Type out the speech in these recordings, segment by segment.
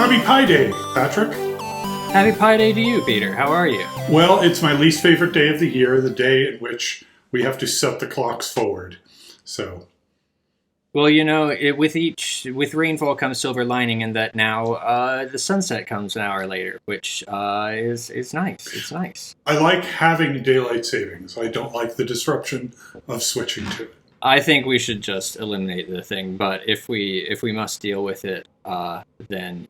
Happy Pi Day, Patrick. Happy Pi Day to you, Peter. How are you? Well, it's my least favorite day of the year, the day in which we have to set the clocks forward. So, Well, you know, with rainfall comes silver lining, in that now the sunset comes an hour later, which is nice. It's nice. I like having daylight savings. I don't like the disruption of switching to it. I think we should just eliminate the thing, but if we must deal with it, then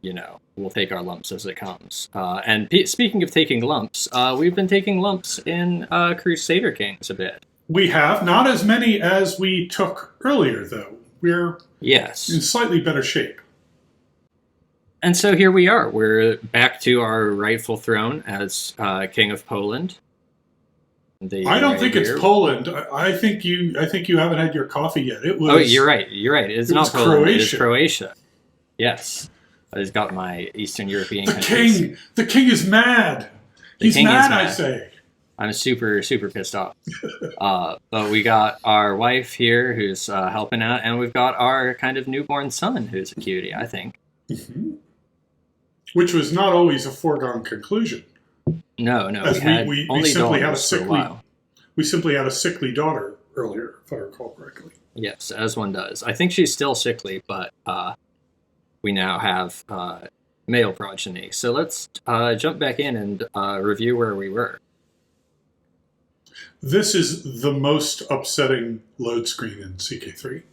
we'll take our lumps as it comes. And speaking of taking lumps, we've been taking lumps in Crusader Kings a bit. We have not as many as we took earlier, though. We're in slightly better shape. And so here we are. We're back to our rightful throne as King of Poland. I don't think it's Poland. I think you haven't had your coffee yet. It was. Oh, you're right. It's not Poland. Croatia. It is Croatia. Yes, I just got my Eastern European countries. The king is mad. He's mad. I say. I'm super pissed off. But we got our wife here who's helping out, and we've got our kind of newborn son who's a cutie, I think. Mm-hmm. Which was not always a foregone conclusion. No. As we simply had a sickly daughter earlier, if I recall correctly. Yes, as one does. I think she's still sickly, but we now have male progeny. So let's jump back in and review where we were. This is the most upsetting load screen in CK3.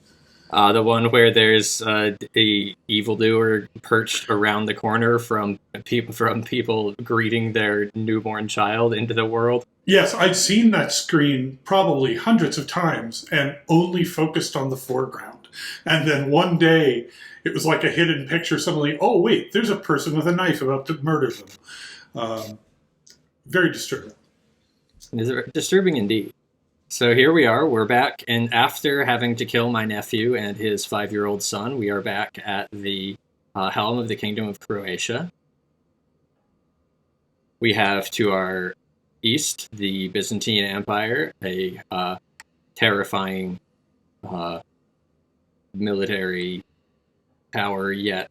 The one where there's a evildoer perched around the corner from people greeting their newborn child into the world. Yes, I'd seen that screen probably hundreds of times and only focused on the foreground. And then one day, it was like a hidden picture. Suddenly, oh wait, there's a person with a knife about to murder them. Very disturbing. Disturbing indeed. So here we are, we're back, and after having to kill my nephew and his 5-year-old son, we are back at the helm of the Kingdom of Croatia. We have to our east the Byzantine Empire, a terrifying military power, yet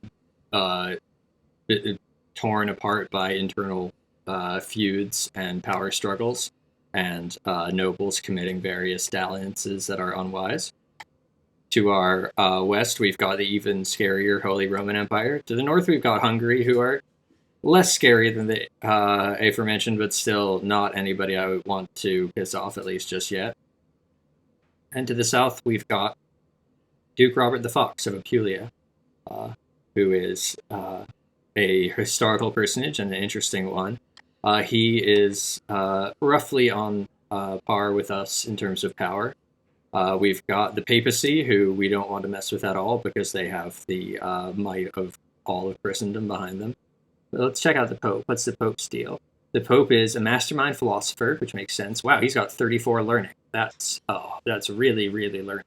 torn apart by internal feuds and power struggles. And nobles committing various dalliances that are unwise. To our west, we've got the even scarier Holy Roman Empire. To the north, we've got Hungary, who are less scary than the aforementioned, but still not anybody I would want to piss off, at least just yet. And to the south, we've got Duke Robert the Fox of Apulia, who is a historical personage and an interesting one. He is roughly on par with us in terms of power. We've got the papacy, who we don't want to mess with at all because they have the might of all of Christendom behind them. But let's check out the Pope. What's the Pope's deal? The Pope is a mastermind philosopher, which makes sense. Wow, he's got 34 learning. That's really, really learning.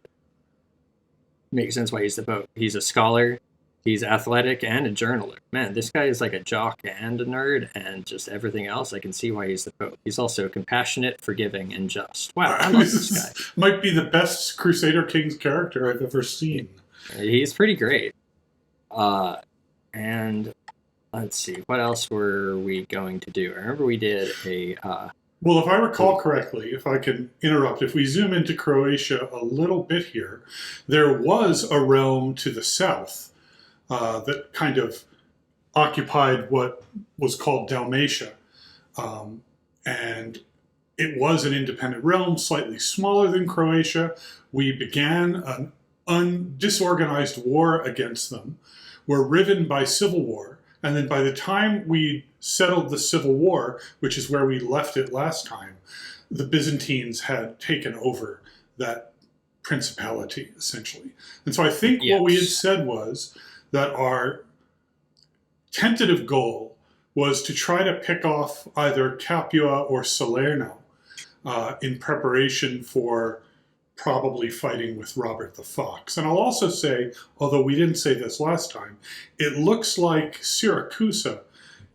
Makes sense why he's the Pope. He's a scholar. He's athletic and a journaler. Man, this guy is like a jock and a nerd and just everything else. I can see why he's the Pope. He's also compassionate, forgiving, and just. Wow, I love this guy. Might be the best Crusader Kings character I've ever seen. He's pretty great. And let's see, what else were we going to do? I remember we did a... Well, if I recall correctly, if I can interrupt, if we zoom into Croatia a little bit here, there was a realm to the south that kind of occupied what was called Dalmatia. And it was an independent realm, slightly smaller than Croatia. We began an disorganized war against them. Were riven by civil war. And then by the time we settled the civil war, which is where we left it last time, the Byzantines had taken over that principality, essentially. And so I think what we had said was that our tentative goal was to try to pick off either Capua or Salerno in preparation for probably fighting with Robert the Fox. And I'll also say, although we didn't say this last time, it looks like Syracusa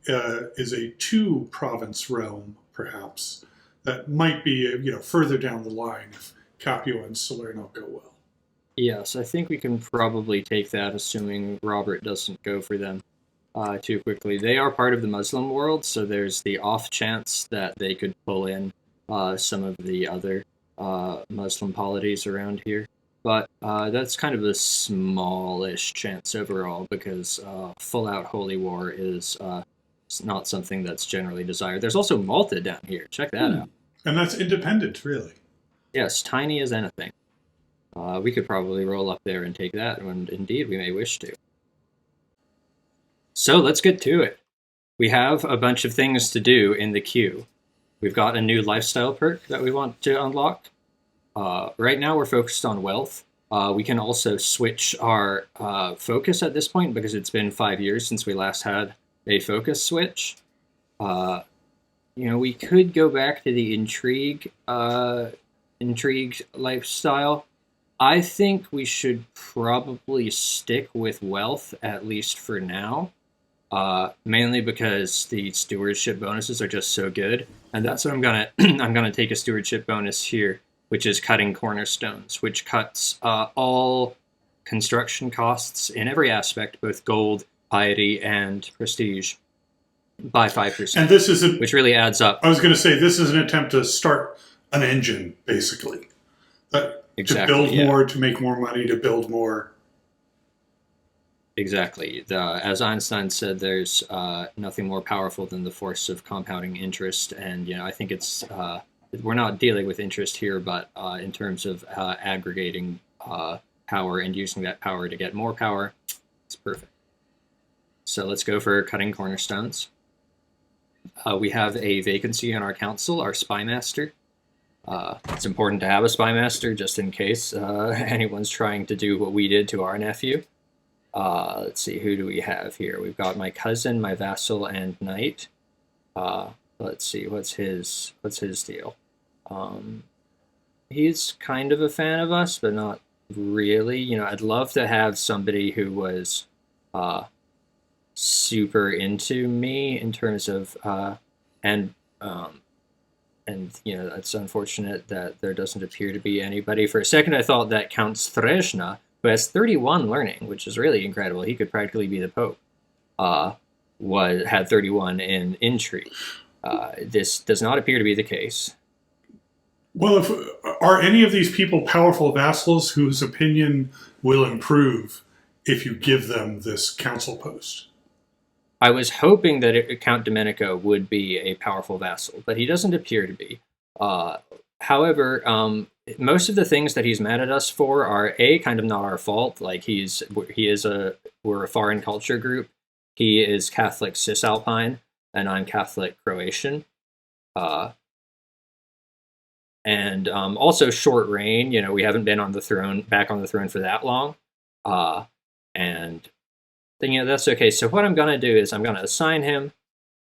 is a 2-province realm, perhaps, that might be further down the line if Capua and Salerno go well. Yes, I think we can probably take that, assuming Robert doesn't go for them. too quickly. They are part of the Muslim world, so there's the off chance that they could pull in some of the other Muslim polities around here. But that's kind of a smallish chance overall, because full-out holy war is not something that's generally desired. There's also Malta down here. Check that out. And that's independent, really. Yes, tiny as anything. We could probably roll up there and take that, and indeed we may wish to. So let's get to it. We have a bunch of things to do in the queue. We've got a new lifestyle perk that we want to unlock. Right now we're focused on wealth. We can also switch our focus at this point, because it's been 5 years since we last had a focus switch. We could go back to the intrigue lifestyle. I think we should probably stick with wealth, at least for now. Mainly because the stewardship bonuses are just so good, and that's what I'm gonna take a stewardship bonus here, which is cutting cornerstones, which cuts all construction costs in every aspect, both gold, piety, and prestige, by 5%. And this is which really adds up. I was going to say, this is an attempt to start an engine, basically. Exactly, to build more, to make more money, to build more. Exactly. As Einstein said, there's nothing more powerful than the force of compounding interest, and I think it's we're not dealing with interest here, but in terms of aggregating power and using that power to get more power, it's perfect. So let's go for cutting cornerstones. We have a vacancy on our council, our spy master. It's important to have a spy master just in case anyone's trying to do what we did to our nephew. Let's see, who do we have here? We've got my cousin, my vassal, and knight. Let's see, what's his deal? He's kind of a fan of us, but not really. I'd love to have somebody who was super into me in terms of and it's unfortunate that there doesn't appear to be anybody. For a second I thought that Count Strezhna, who has 31 learning, which is really incredible, he could practically be the Pope, had 31 in intrigue. This does not appear to be the case. Well, are any of these people powerful vassals whose opinion will improve if you give them this council post? I was hoping that Count Domenico would be a powerful vassal, but he doesn't appear to be. However, most of the things that he's mad at us for are kind of not our fault. Like we're a foreign culture group. He is Catholic Cisalpine, and I'm Catholic Croatian. And also short reign. We haven't been back on the throne for that long. And then, that's okay. So what I'm going to do is I'm going to assign him.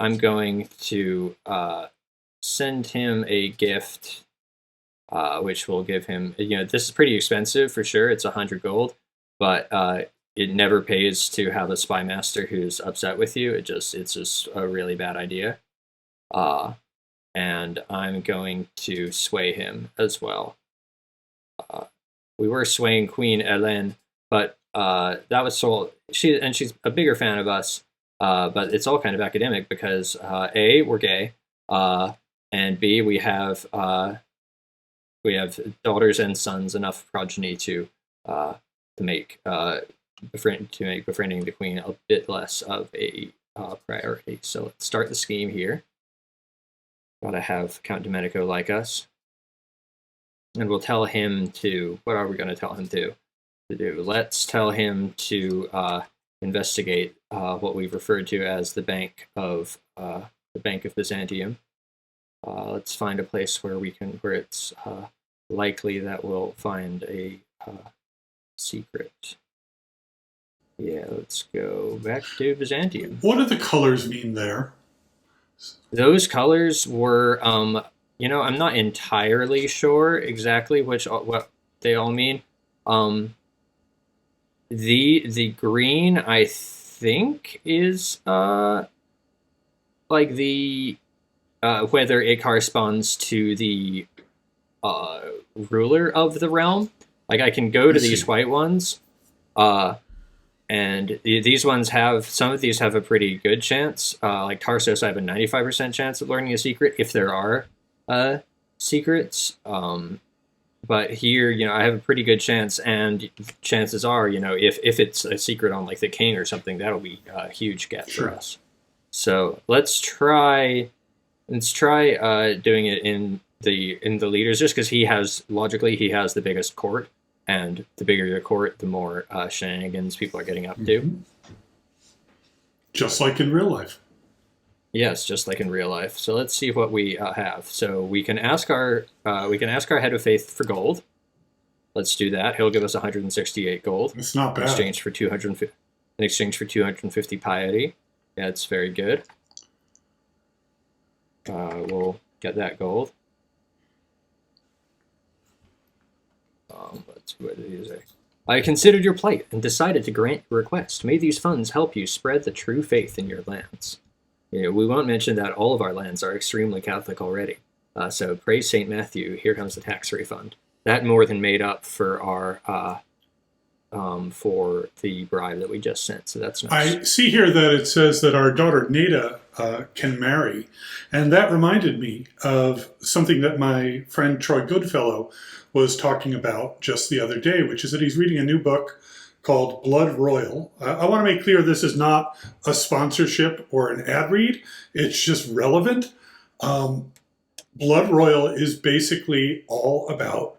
I'm going to send him a gift, which will give him, this is pretty expensive for sure. It's 100 gold, but it never pays to have a spy master who's upset with you. It's just a really bad idea. And I'm going to sway him as well. We were swaying Queen Hélène, but that was sold. She's a bigger fan of us, but it's all kind of academic because A, we're gay, and B, we have daughters and sons, enough progeny to make befriending the queen a bit less of a priority. So let's start the scheme here. Gotta have Count Domenico like us, and we'll tell him to. What are we going to tell him to do? Let's tell him to investigate what we've referred to as the Bank of Byzantium. Let's find a place where it's likely that we'll find a secret. Yeah, let's go back to Byzantium. What do the colors mean there? Those colors were, I'm not entirely sure exactly what they all mean. The green, I think, is whether it corresponds to the ruler of the realm. Like, I can go to these white ones, these ones have, some of these have a pretty good chance. Like Tarsos, I have a 95% chance of learning a secret if there are secrets. But here, I have a pretty good chance, and chances are, if it's a secret on like the king or something, that'll be a huge get for us. So let's try doing it in the leaders, just because he has the biggest court, and the bigger the court, the more shenanigans people are getting up to. Just like in real life. Yes, just like in real life. So let's see what we have. So we can ask our head of faith for gold. Let's do that. He'll give us 168 gold. It's not bad. In exchange for 250 piety. Yeah, it's very good. We'll get that gold. Let's see, what did he say? I considered your plight and decided to grant your request. May these funds help you spread the true faith in your lands. We won't mention that all of our lands are extremely Catholic already. So praise St. Matthew, here comes the tax refund. That more than made up for our for the bribe that we just sent. So that's nice. I see here that it says that our daughter Nada can marry. And that reminded me of something that my friend Troy Goodfellow was talking about just the other day, which is that he's reading a new book called Blood Royal. I want to make clear this is not a sponsorship or an ad read. It's just relevant. Blood Royal is basically all about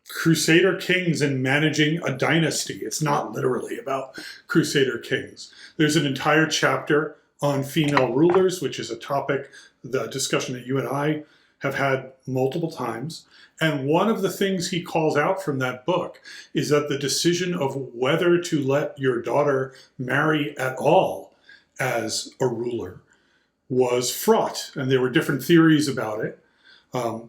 Crusader kings and managing a dynasty. It's not literally about Crusader kings. There's an entire chapter on female rulers, which is a topic, the discussion that you and I have had multiple times. And one of the things he calls out from that book is that the decision of whether to let your daughter marry at all as a ruler was fraught. And there were different theories about it.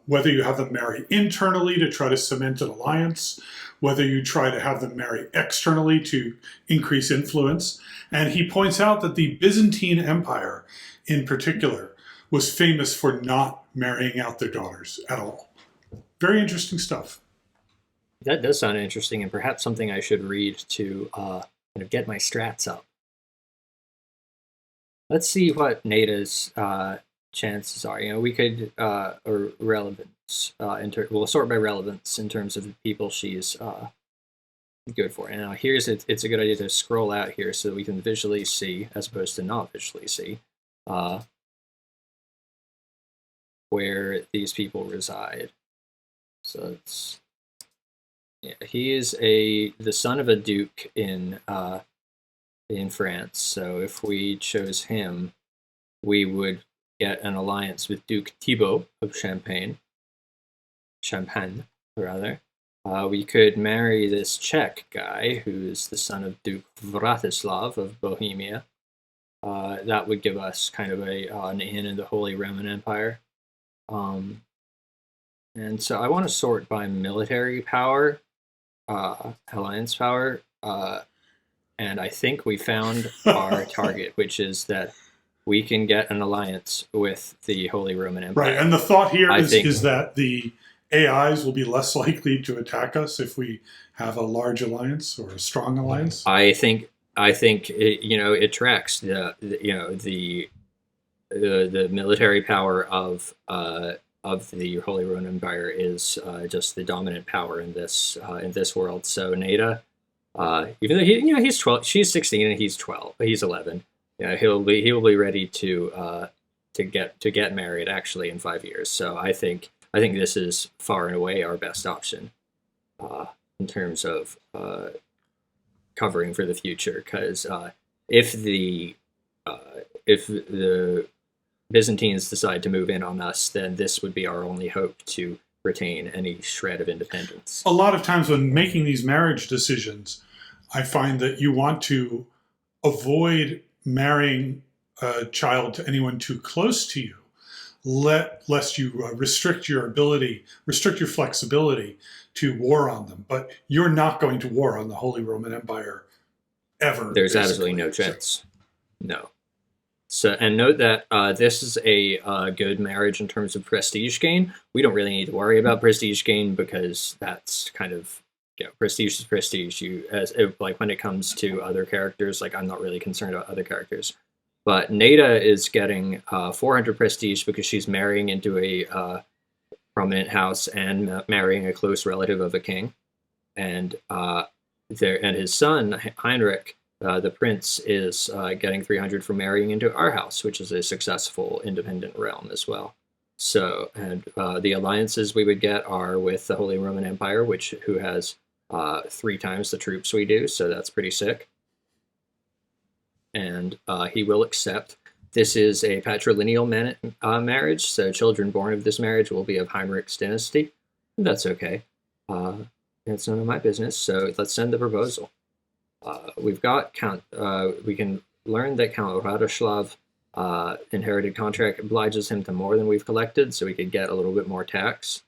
Whether you have them marry internally to try to cement an alliance, whether you try to have them marry externally to increase influence. And he points out that the Byzantine Empire in particular was famous for not marrying out their daughters at all. Very interesting stuff. That does sound interesting, and perhaps something I should read to get my strats up. Let's see what Nada's chances are. We could or relevance. We'll sort by relevance in terms of the people she's good for. And now it's a good idea to scroll out here so that we can visually see, as opposed to not visually see, where these people reside. So he is the son of a duke in France. So if we chose him, we would get an alliance with Duke Thibaut of Champagne, rather. We could marry this Czech guy, who's the son of Duke Radoslav of Bohemia. That would give us kind of an in the Holy Roman Empire. And so I want to sort by military power, alliance power, and I think we found our target, which is that we can get an alliance with the Holy Roman Empire. Right, and the thought here is that the AIs will be less likely to attack us if we have a large alliance or a strong alliance. I think it tracks the military power of the Holy Roman Empire is just the dominant power in this world. So Nada, even though he's 12, she's 16 and he's 12, he's 11. He will be ready to get married actually in 5 years. So I think this is far and away our best option in terms of covering for the future. Because if the Byzantines decide to move in on us, then this would be our only hope to retain any shred of independence. A lot of times when making these marriage decisions, I find that you want to avoid marrying a child to anyone too close to you, lest you restrict your flexibility to war on them. But you're not going to war on the Holy Roman Empire ever. There's absolutely no chance. No. So, and note that this is a good marriage in terms of prestige gain. We don't really need to worry about prestige gain because that's kind of prestige is prestige. Like when it comes to other characters, like I'm not really concerned about other characters. But Nada is getting 400 prestige because she's marrying into a prominent house and marrying a close relative of a king, and his son Heinrich, the prince, is getting 300 for marrying into our house, which is a successful independent realm as well. So, and the alliances we would get are with the Holy Roman Empire, who has 3 times the troops we do, so that's pretty sick. And he will accept. This is a patrilineal marriage, so children born of this marriage will be of Heinrich's dynasty. That's okay. It's none of my business, so let's send the proposal. We've got Count. We can learn that Count Radoslav inherited contract obliges him to more than we've collected, so we could get a little bit more tax.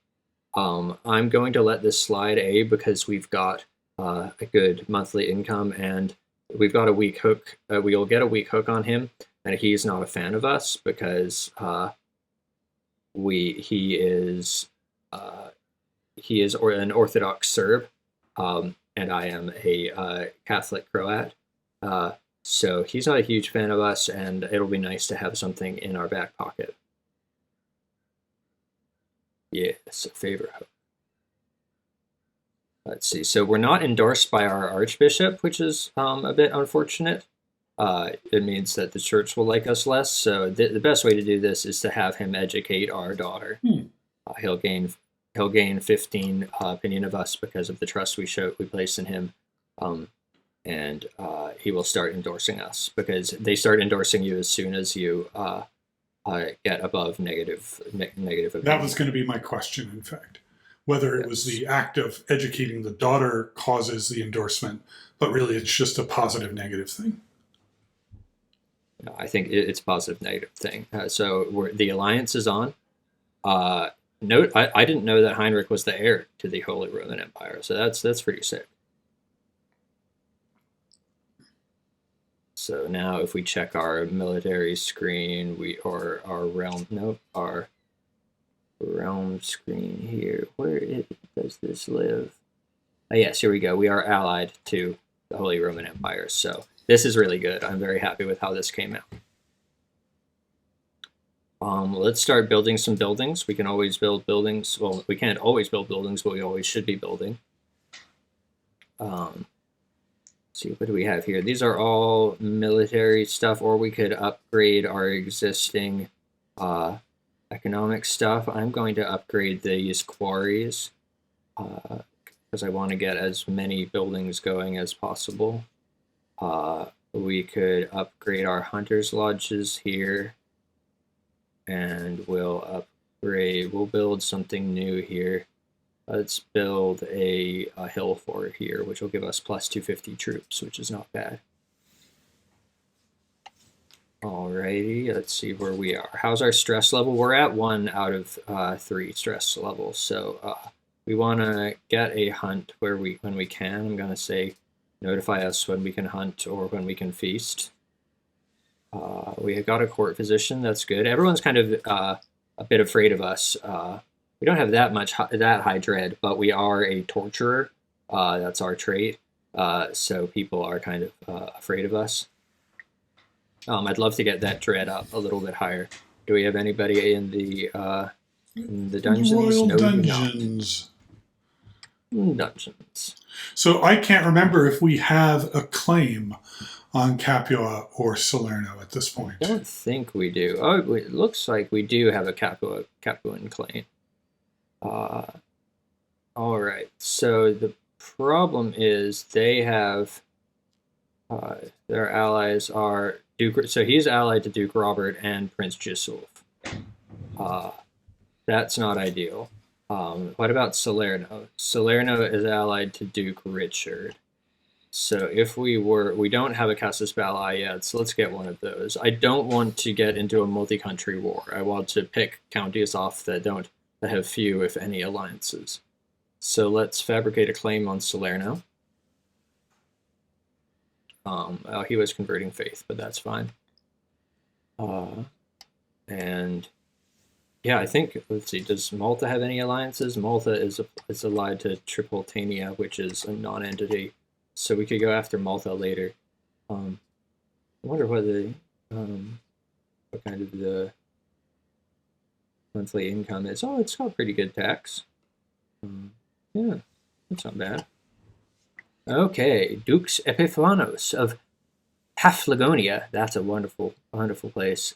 I'm going to let this slide, because we've got a good monthly income, and we've got a weak hook. We'll get a weak hook on him, and he's not a fan of us because he is an Orthodox Serb, and I am a Catholic Croat. So he's not a huge fan of us, and it'll be nice to have something in our back pocket. Yes, a favor hook. Let's see. So we're not endorsed by our archbishop, which is a bit unfortunate. It means that the church will like us less. So the best way to do this is to have him educate our daughter. He'll gain 15 opinion of us because of the trust we place in him, and he will start endorsing us, because they start endorsing you as soon as you get above negative opinion. That was going to be my question, in fact. Whether it was the act of educating the daughter causes the endorsement, but really it's just a positive negative thing. I think it's a positive negative thing. So the alliance is on. Note, I didn't know that Heinrich was the heir to the Holy Roman Empire, so that's pretty sick. So now if we check our military screen, our realm screen here, where does this live? Oh, yes, here we go. We are allied to the Holy Roman Empire, so this is really good. I'm very happy with how this came out. Let's start building some buildings. We can always build buildings. Well, we can't always build buildings, but we always should be building. See, what do we have here? These are all military stuff, or we could upgrade our existing economic stuff. I'm going to upgrade these quarries because I want to get as many buildings going as possible. We could upgrade our hunters' lodges here, and we'll build something new here. Let's build a hill fort here, which will give us plus 250 troops, which is not bad. Alrighty, let's see where we are. How's our stress level? We're at 1 out of 3 stress levels, so we want to get a hunt when we can. I'm going to say notify us when we can hunt or when we can feast. We have got a court physician. That's good. Everyone's kind of a bit afraid of us. We don't have that high dread, but we are a torturer. That's our trait. So people are kind of afraid of us. I'd love to get that dread up a little bit higher. Do we have anybody in the dungeons? Royal dungeons. Dungeons. So I can't remember if we have a claim on Capua or Salerno at this point. I don't think we do. Oh, it looks like we do have a Capuan claim. All right. So the problem is they have their allies are Duke. So he's allied to Duke Robert and Prince Gisulf. That's not ideal. What about Salerno? Salerno is allied to Duke Richard. So if we don't have a Casus Belli yet, so let's get one of those. I don't want to get into a multi-country war. I want to pick counties off that have few, if any, alliances. So let's fabricate a claim on Salerno. He was converting faith, but that's fine. And yeah, I think, let's see, does Malta have any alliances? Malta is allied to Tripolitania, which is a non-entity, so we could go after Malta later. I wonder what kind of the monthly income is. Oh, it's got pretty good tax. Yeah, that's not bad. Okay, Dukes Epiphanos of Paphlagonia, that's a wonderful, wonderful place,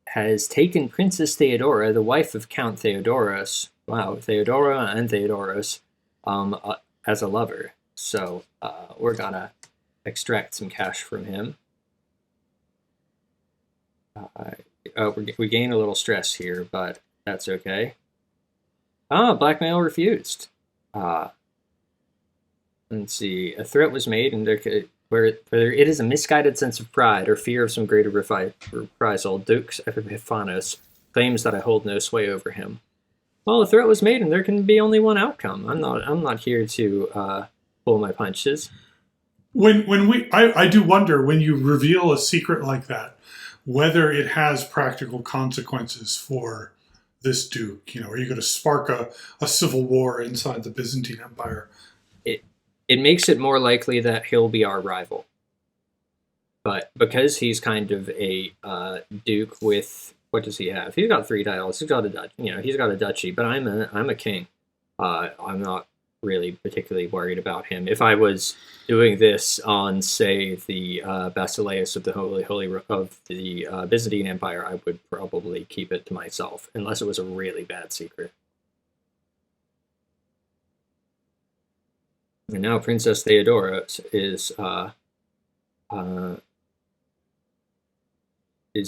has taken Princess Theodora, the wife of Count Theodoros, wow, Theodora and Theodoros, as a lover. So we're gonna extract some cash from him. We gain a little stress here, but that's okay. Blackmail refused. Let's see. A threat was made, and where it is a misguided sense of pride or fear of some greater reprisal, Dukes Epiphanos claims that I hold no sway over him. Well, a threat was made, and there can be only one outcome. I'm not here to pull my punches. I do wonder when you reveal a secret like that, whether it has practical consequences for this duke. Are you going to spark a civil war inside the Byzantine Empire? It makes it more likely that he'll be our rival. But because he's kind of a duke with, what does he have? He's got 3 titles. He's got a duchy. But I'm a king. I'm not really particularly worried about him. If I was doing this on, say, the Basileus of the of the Byzantine Empire, I would probably keep it to myself, unless it was a really bad secret. And now Princess Theodora is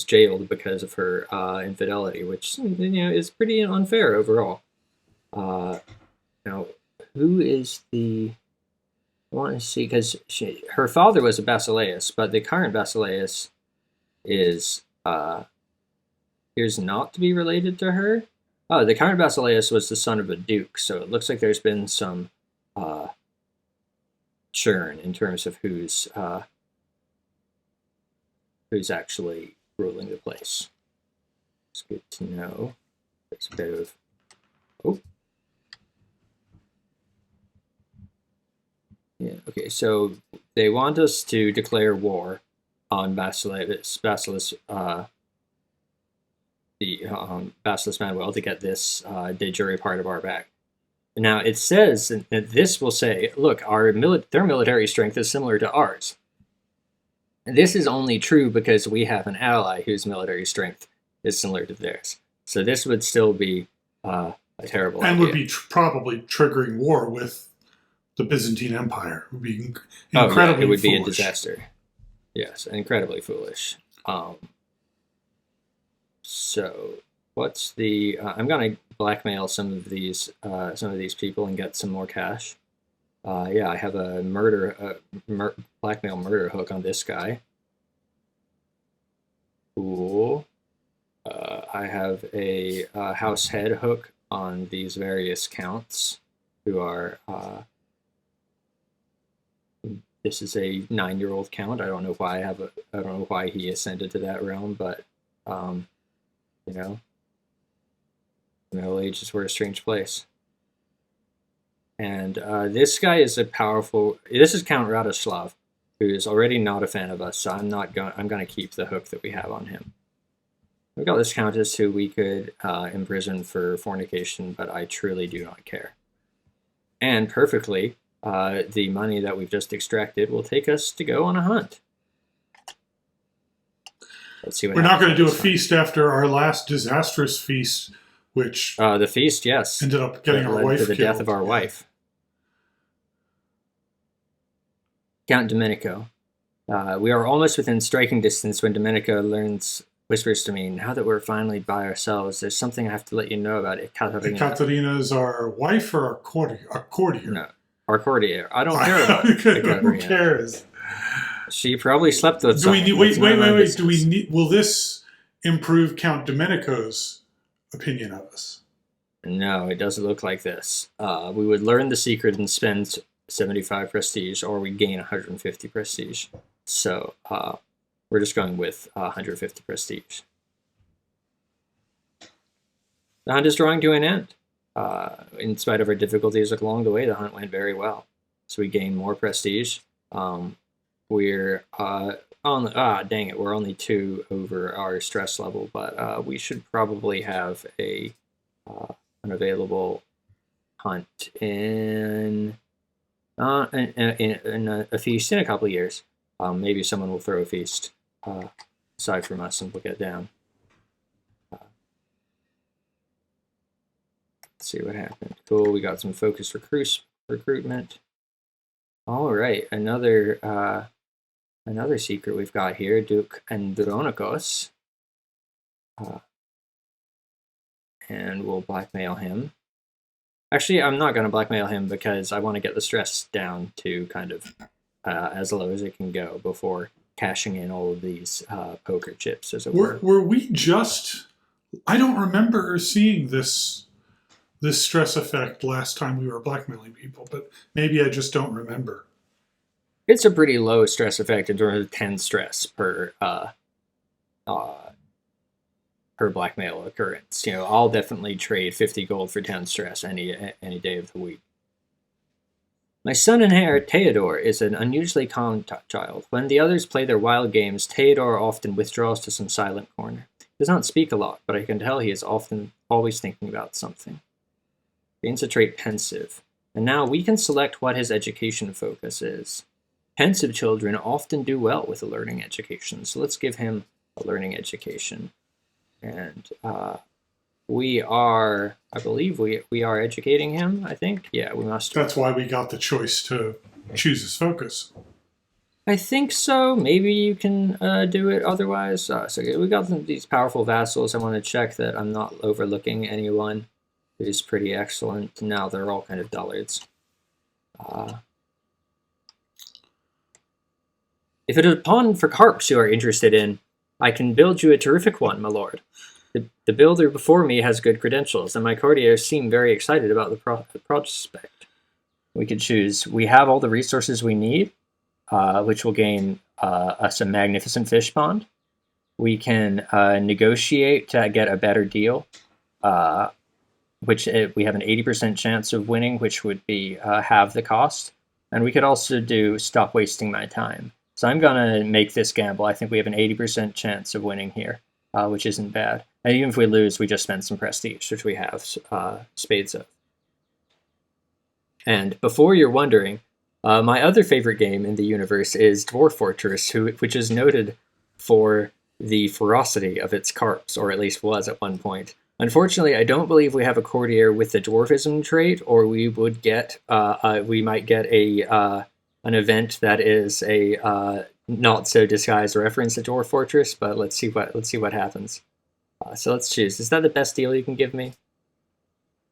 jailed because of her infidelity, which is pretty unfair overall. Now, who is the? I want to see, because her father was a Basileus, but the current Basileus is appears not to be related to her. Oh, the current Basileus was the son of a duke, so it looks like there's been some churn in terms of who's actually ruling the place. It's good to know. There's a bit of yeah. Okay, so they want us to declare war on Basileus Manuel to get this de jure part of our back. Now, it says that this will say, look, their military strength is similar to ours. And this is only true because we have an ally whose military strength is similar to theirs. So this would still be a terrible idea. And would be probably triggering war with the Byzantine Empire. It would be incredibly it would be foolish. A disaster. Yes, incredibly foolish. So what's the? I'm gonna blackmail some of these people and get some more cash. Yeah, I have a blackmail murder hook on this guy. Cool. I have a house head hook on these various counts who are. This is a 9-year-old count. I don't know why I don't know why he ascended to that realm, but middle ages were a strange place. And this guy is this is Count Radoslav, who is already not a fan of us, so I'm going to keep the hook that we have on him. We've got this countess who we could imprison for fornication, but I truly do not care. And perfectly, the money that we've just extracted will take us to go on a hunt. Let's see what happens. We're not going to do a feast after our last disastrous feast, which the feast, yes, ended up getting our wife to the killed. death of our wife. Count Domenico. We are almost within striking distance when Domenico whispers to me, now that we're finally by ourselves, there's something I have to let you know about Ekaterina. Ekaterina is our wife or our courtier? No, our courtier. I don't care about Ekaterina. Who cares? She probably slept with someone. Wait. Will this improve Count Domenico's opinion of us? No, it doesn't look like this. We would learn the secret and spend 75 prestige, or we gain 150 prestige. So we're just going with 150 prestige. the hunt is drawing to an end. In spite of our difficulties along the way, the hunt went very well. So we gained more prestige. We're dang it, we're only 2 over our stress level, but we should probably have an available hunt in a feast in a couple of years. Maybe someone will throw a feast aside from us and we'll get down. Let's see what happened. Cool, we got some focused recruitment. All right, another secret we've got here, Duke Andronikos. And we'll blackmail him. Actually, I'm not going to blackmail him because I want to get the stress down to kind of as low as it can go before cashing in all of these poker chips, as it were. Were we just... I don't remember seeing this stress effect last time we were blackmailing people, but maybe I just don't remember. It's a pretty low stress effect in terms of 10 stress per blackmail occurrence. I'll definitely trade 50 gold for 10 stress any day of the week. My son and heir, Theodore, is an unusually calm child. When the others play their wild games, Theodore often withdraws to some silent corner. He does not speak a lot, but I can tell he is always thinking about something. Gains a trait pensive. And now we can select what his education focus is. Pensive children often do well with a learning education, so let's give him a learning education. And I believe we are educating him, I think. Yeah, we must. That's why we got the choice to choose his focus. I think so. Maybe you can do it otherwise. So we got these powerful vassals. I want to check that I'm not overlooking anyone who's pretty excellent. Now they're all kind of dullards. If it is a pawn for carps you are interested in, I can build you a terrific one, my lord. The builder before me has good credentials, and my courtiers seem very excited about the prospect. We could choose. We have all the resources we need, which will gain us a magnificent fish pond. We can negotiate to get a better deal, which we have an 80% chance of winning, which would be half the cost. And we could also do stop wasting my time. So I'm going to make this gamble. I think we have an 80% chance of winning here, which isn't bad. And even if we lose, we just spend some prestige, which we have spades of. And before you're wondering, my other favorite game in the universe is Dwarf Fortress, which is noted for the ferocity of its carps, or at least was at one point. Unfortunately, I don't believe we have a courtier with the dwarfism trait, or we would get we might get an event that is a not so disguised reference to Dwarf Fortress. But let's see what happens. So let's choose. Is that the best deal you can give me?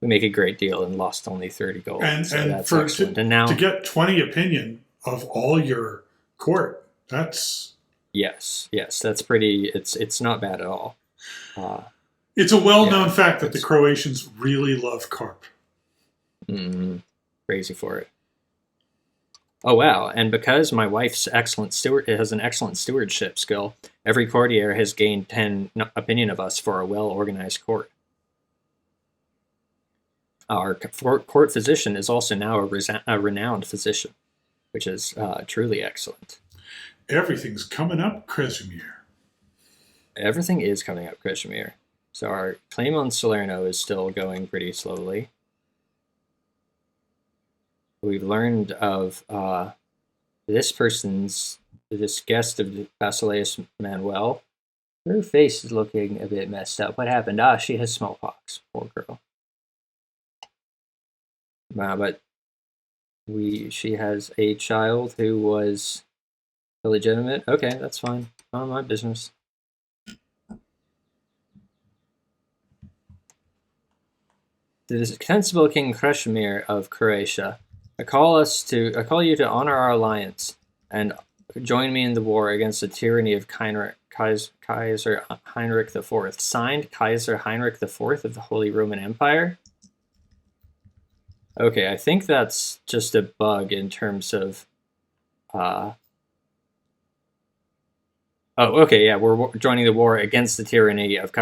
We make a great deal and lost only 30 gold. And that's excellent. And now to get 20 opinion of all your court, that's... Yes, that's pretty... It's not bad at all. It's a well-known fact that the Croatians really love carp. Crazy for it. Oh, wow. And because my wife's has an excellent stewardship skill, every courtier has gained 10 opinion of us for a well-organized court. Our court physician is also now a renowned physician, which is truly excellent. Everything's coming up, Kresimir. Everything is coming up, Kresimir. So our claim on Salerno is still going pretty slowly. We've learned of this guest of Basileus Manuel. Her face is looking a bit messed up. What happened? She has smallpox. Poor girl. But she has a child who was illegitimate. Okay, that's fine. Not my business. The defensible King Kresimir of Croatia, I call you to honor our alliance and join me in the war against the tyranny of Kaiser Heinrich IV. Signed, Kaiser Heinrich IV of the Holy Roman Empire. Okay, I think that's just a bug in terms of... Oh, okay, yeah, we're joining the war against the tyranny of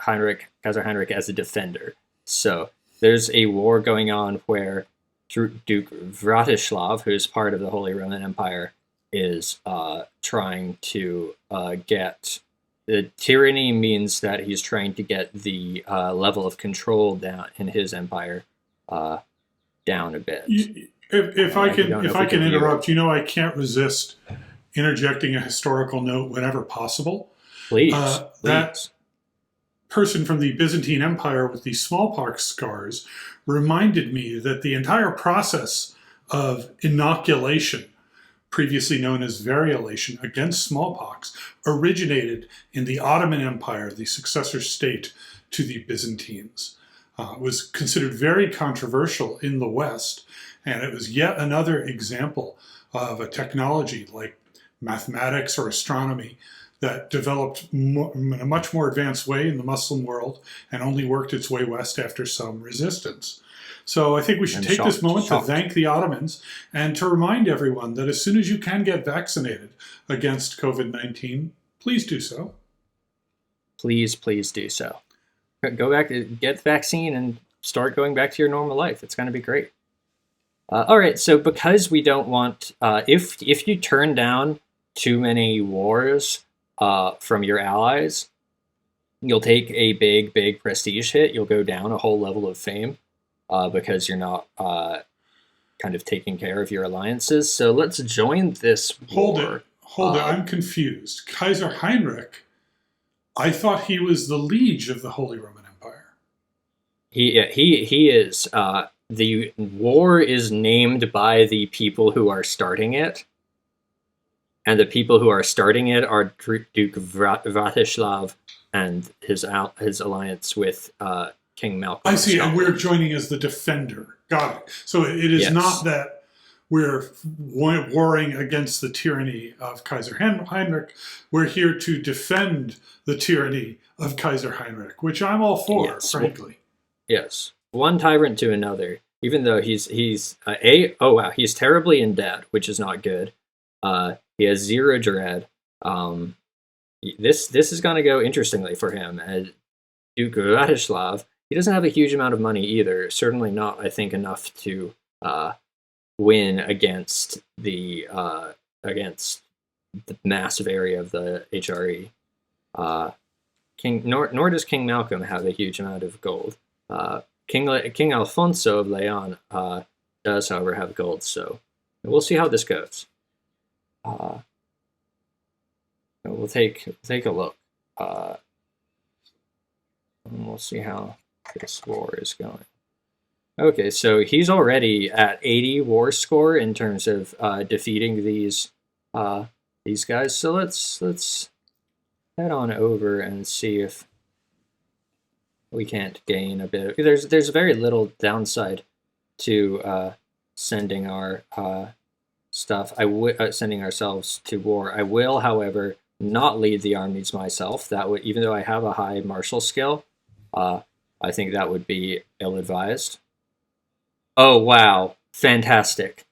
Kaiser Heinrich as a defender. So there's a war going on where Duke Radoslav, who is part of the Holy Roman Empire, is trying to get... The tyranny means that he's trying to get the level of control down in his empire down a bit. If I can interrupt, I can't resist interjecting a historical note whenever possible. Please. That person from the Byzantine Empire with the smallpox scars reminded me that the entire process of inoculation, previously known as variolation, against smallpox originated in the Ottoman Empire, the successor state to the Byzantines. It was considered very controversial in the West, and it was yet another example of a technology like mathematics or astronomy that developed in a much more advanced way in the Muslim world and only worked its way west after some resistance. So I think we should take this moment to thank the Ottomans and to remind everyone that as soon as you can get vaccinated against COVID-19, please do so. Please do so. Go back, get the vaccine, and start going back to your normal life. It's going to be great. All right, so because we don't want... if you turn down too many wars from your allies, you'll take a big prestige hit. You'll go down a whole level of fame because you're not kind of taking care of your alliances. So let's join this war. Hold it. I'm confused. Kaiser Heinrich, I thought he was the liege of the Holy Roman Empire. He is. The war is named by the people who are starting it. And the people who are starting it are Duke Vratislav and his alliance with King Malcolm. I see, and we're joining as the defender. Got it. So it is not that we're warring against the tyranny of Kaiser Heinrich. We're here to defend the tyranny of Kaiser Heinrich, which I'm all for, frankly. Yes. One tyrant to another, even though he's terribly in debt, which is not good. He has zero dread. This is going to go interestingly for him. Duke Radoslav, he doesn't have a huge amount of money either. Certainly not, I think, enough to win against the massive area of the HRE. Nor does King Malcolm have a huge amount of gold. King Alfonso of Leon does, however, have gold. So we'll see how this goes. We'll take a look. And we'll see how this war is going. Okay, so he's already at 80 war score in terms of defeating these guys. So let's head on over and see if we can't gain a bit. There's very little downside to sending our stuff. Sending ourselves to war. I will, however, not lead the armies myself. That would, even though I have a high martial skill, I think that would be ill-advised. Oh wow, fantastic!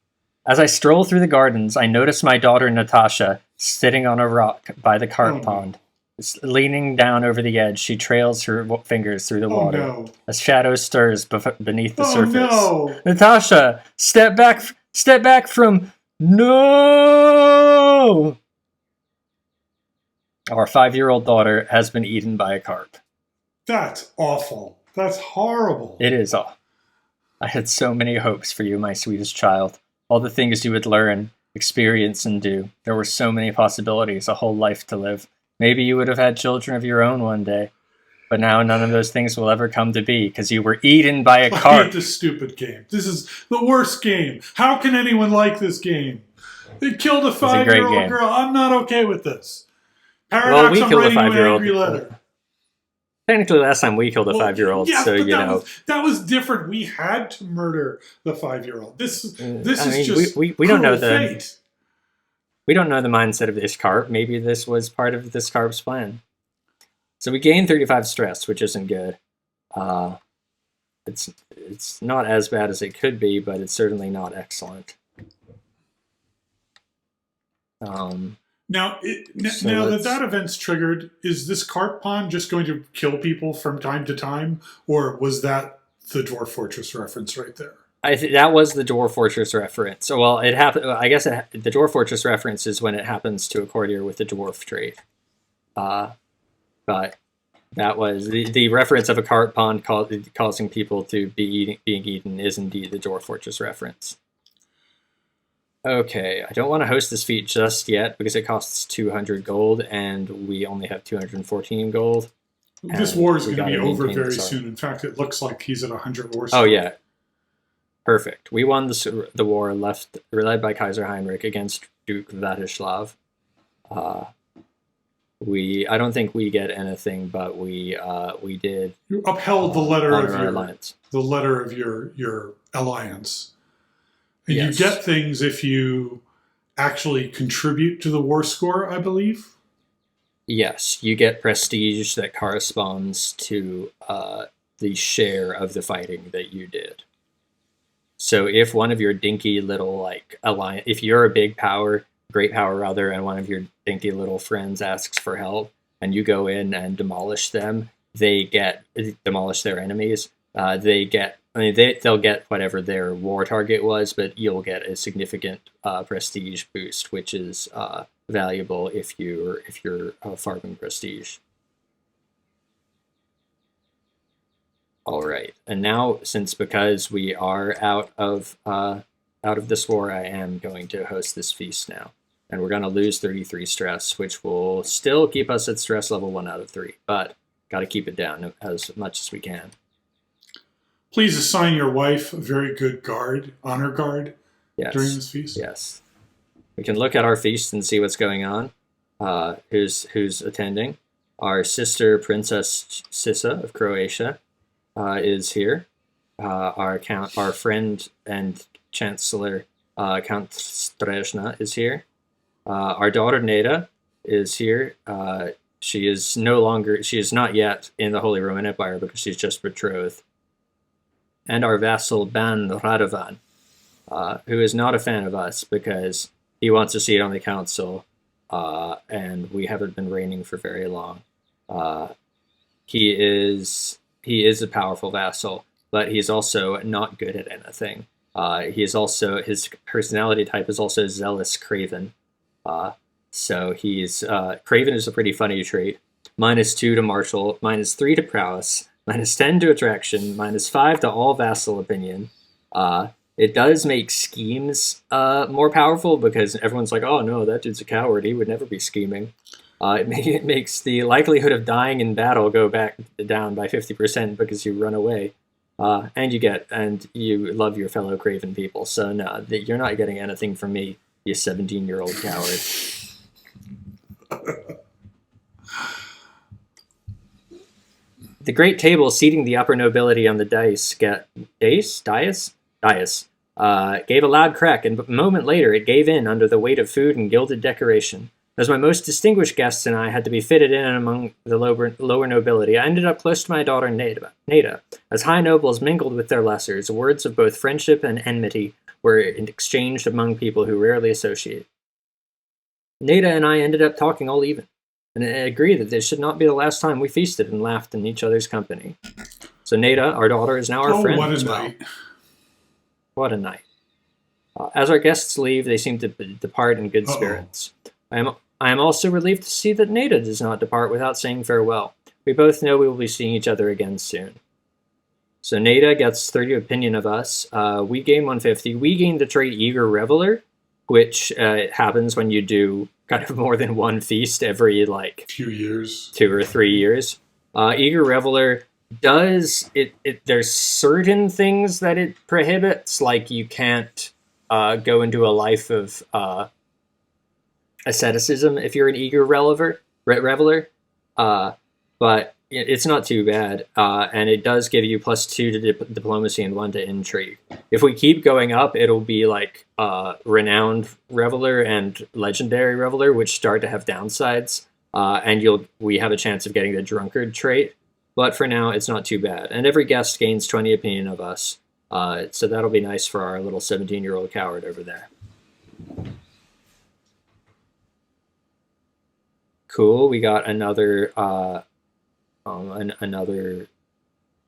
As I stroll through the gardens, I notice my daughter Natasha sitting on a rock by the carp pond. Leaning down over the edge, she trails her fingers through the water. No. A shadow stirs beneath the surface. No. Natasha, step back from... No! Our 5-year-old daughter has been eaten by a carp. That's awful. That's horrible. It is awful. I had so many hopes for you, my sweetest child. All the things you would learn, experience, and do. There were so many possibilities, a whole life to live. Maybe you would have had children of your own one day. But now none of those things will ever come to be, because you were eaten by a carp. I hate this stupid game. This is the worst game. How can anyone like this game? It killed a 5-year-old girl. I'm not okay with this. Paradox, well, we killed a 5-year-old. Letter. Technically, last time we killed a 5-year-old, yes, so that was different. We had to murder the 5-year-old. This is just we don't know fate. We don't know the mindset of this carp. Maybe this was part of this carp's plan. So we gained 35 stress, which isn't good. It's not as bad as it could be, but it's certainly not excellent. Now, So now that let's. that event's triggered, is this carp pond just going to kill people from time to time, or was that the Dwarf Fortress reference right there? That was the Dwarf Fortress reference. So, well, it happened. I guess the Dwarf Fortress reference is when it happens to a courtier with the dwarf trait. Uh, but that was the reference of a carp pond causing people to being eaten is indeed the Dwarf Fortress reference. Okay, I don't want to host this feat just yet because it costs 200 gold and we only have 214 gold. This And war is we going to be gotta over maintain very this soon. In fact, it looks like he's at 100 war Oh score. yeah, perfect. We won the war led by Kaiser Heinrich against Duke Radoslav. I don't think we get anything, but we did You upheld the letter honor of our your alliance. your alliance, and you Yes. get things if you actually contribute to the war score, I believe. Yes, you get prestige that corresponds to the share of the fighting that you did. So if one of your dinky little like alliance, if you're a big power, great power rather, and one of your dinky little friends asks for help, and you go in and demolish them, demolish their enemies. They get, I mean, they'll get whatever their war target was, but you'll get a significant prestige boost, which is valuable if you're farming prestige. All right, and now because we are out of this war, I am going to host this feast now, and we're going to lose 33 stress, which will still keep us at stress level 1 out of 3, but got to keep it down as much as we can. Please assign your wife a very good honor guard, Yes. during this feast. Yes. We can look at our feast and see what's going on. Who's attending? Our sister Princess Sissa of Croatia is here. Our friend and Chancellor Count Strezna is here. Our daughter Neda is here. She is not yet in the Holy Roman Empire because she's just betrothed. And our vassal Ban Radovan, who is not a fan of us because he wants a seat on the council, and we haven't been reigning for very long. He is a powerful vassal, but he's also not good at anything. His personality type is also zealous craven. So he's craven is a pretty funny trait. -2 to martial, -3 to prowess, -10 to attraction, -5 to all vassal opinion. It does make schemes more powerful because everyone's like, oh no, that dude's a coward. He would never be scheming. It makes the likelihood of dying in battle go back down by 50% because you run away. And you love your fellow craven people. So no, you're not getting anything from me, you 17-year-old coward. The great table seating the upper nobility on the dais gave a loud crack, and a moment later it gave in under the weight of food and gilded decoration. As my most distinguished guests and I had to be fitted in among the lower nobility, I ended up close to my daughter Neda. As high nobles mingled with their lessers, words of both friendship and enmity were exchanged among people who rarely associate. Neda and I ended up talking all even, and agreed that this should not be the last time we feasted and laughed in each other's company. So Neda, our daughter, is now our friend what a as well. night. What a night. As our guests leave, they seem to depart in good spirits. I am also relieved to see that Neda does not depart without saying farewell. We both know we will be seeing each other again soon. So Neda gets 30 opinion of us. We gain 150. We gain the trait Eager Reveler, which happens when you do kind of more than one feast every Few years. 2 or 3 years. Eager Reveler does there's certain things that it prohibits, like you can't go into a life of asceticism if you're an eager reveler. But it's not too bad, and it does give you +2 to diplomacy and 1 to intrigue. If we keep going up, it'll be like renowned reveler and legendary reveler, which start to have downsides, and we have a chance of getting the drunkard trait. But for now, it's not too bad. And every guest gains 20 opinion of us. So that'll be nice for our little 17-year-old coward over there. Cool. We got another another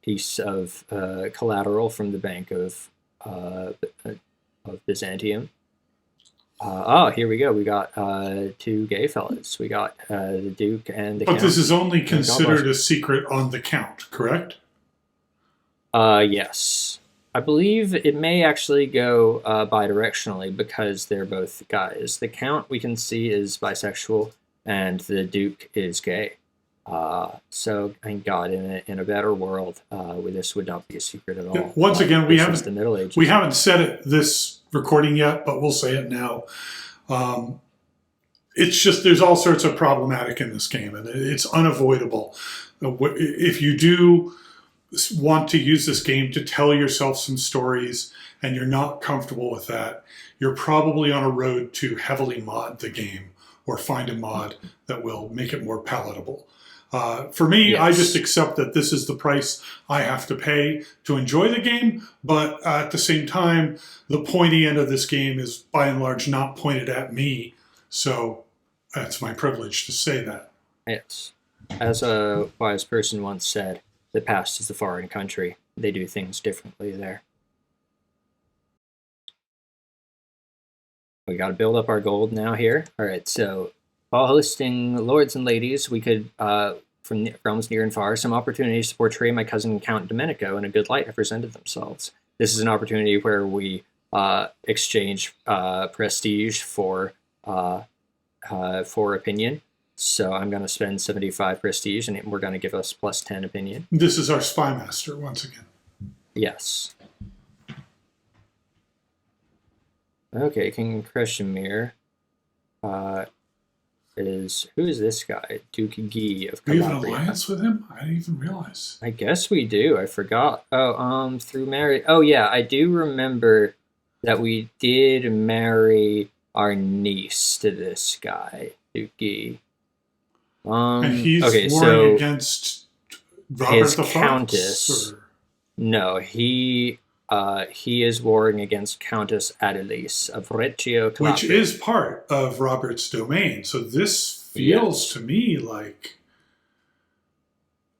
piece of collateral from the Bank of Byzantium. Here we go. We got two gay fellas. We got the Duke and the But Count. this is only God considered bless. a secret on the Count, correct? Yes. I believe it may actually go bidirectionally because they're both guys. The Count we can see is bisexual, and the Duke is gay. So thank God, in a better world, this would not be a secret at all. Once again, we This is the haven't Middle Ages. we haven't said it this recording yet, but we'll say it now. It's just there's all sorts of problematic in this game, and it's unavoidable. If you do want to use this game to tell yourself some stories and you're not comfortable with that, you're probably on a road to heavily mod the game or find a mod that will make it more palatable. For me, Yes. I just accept that this is the price I have to pay to enjoy the game, but at the same time, the pointy end of this game is by and large not pointed at me, so that's my privilege to say that. Yes. As a wise person once said, the past is a foreign country. They do things differently there. We got to build up our gold now here. All right, so while hosting lords and ladies, we could, from realms near and far, some opportunities to portray my cousin Count Domenico in a good light have presented themselves. This is an opportunity where we exchange prestige for opinion. So I'm going to spend 75 prestige, and we're going to give us plus 10 opinion. This is our spy master once again. Yes. Okay, King Kreshimir who is this guy? Duke Guy of We have an Calabria. alliance with him? I didn't even realize. I guess we do. I forgot. Oh, through marriage. Oh yeah, I do remember that we did marry our niece to this guy, Duke Guy. And he's okay, warring against Robert his the countess. Fox? No, he is warring against Countess Adelise of Reggio Calabria. Which is part of Robert's domain. So this feels to me like,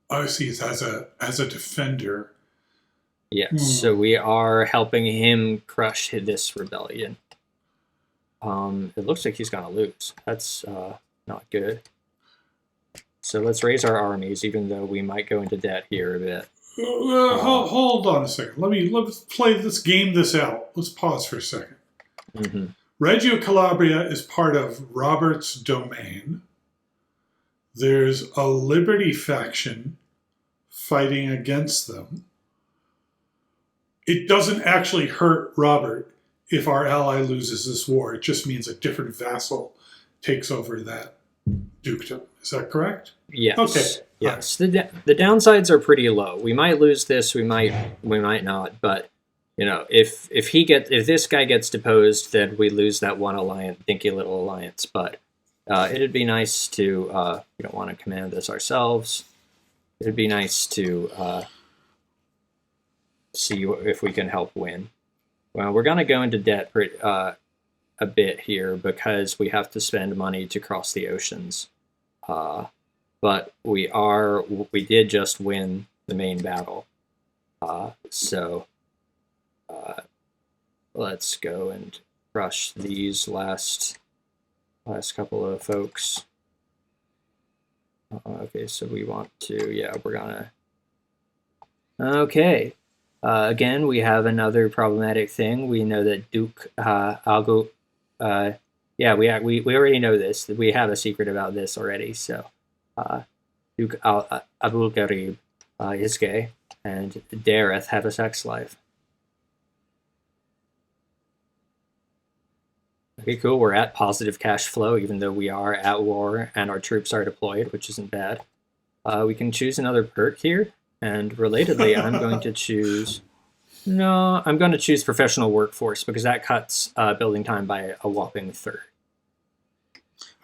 obviously, it's as a defender. Yes, so we are helping him crush this rebellion. It looks like he's going to lose. That's not good. So let's raise our armies, even though we might go into debt here a bit. Hold on a second. Let's play this out. Let's pause for a second. Mm-hmm. Reggio Calabria is part of Robert's domain. There's a Liberty faction fighting against them. It doesn't actually hurt Robert if our ally loses this war. It just means a different vassal takes over that dukedom. Is that correct? Yes. Okay. Yes. The downsides are pretty low. We might lose this. We might not. But if this guy gets deposed, then we lose that one dinky little alliance. But it'd be nice to. We don't want to command this ourselves. It'd be nice to see if we can help win. Well, we're gonna go into debt a bit here because we have to spend money to cross the oceans. But we did just win the main battle. So let's go and crush these last couple of folks. Okay, so we want to, we're gonna. Okay. Again, we have another problematic thing. We know that Duke Algo. We already know this. We have a secret about this already. So, Duke Abul Garib is gay, and Dareth have a sex life. Okay, cool. We're at positive cash flow, even though we are at war and our troops are deployed, which isn't bad. We can choose another perk here. And relatedly, I'm going to choose professional workforce because that cuts building time by a whopping third.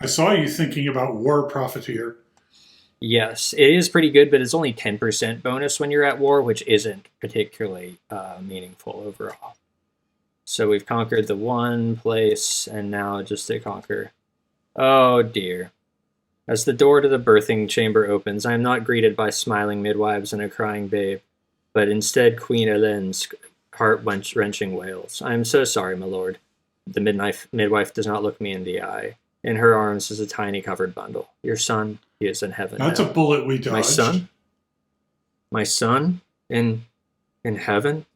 I saw you thinking about war profiteer. Yes, it is pretty good, but it's only 10% bonus when you're at war, which isn't particularly meaningful overall. So we've conquered the one place, and now just to conquer. Oh dear. As the door to the birthing chamber opens, I am not greeted by smiling midwives and a crying babe, but instead Queen Helene's heart-wrenching wails. I am so sorry, my lord. The midwife does not look me in the eye. In her arms is a tiny covered bundle. Your son, he is in heaven That's now. a bullet we dodged. My son? My son? In heaven?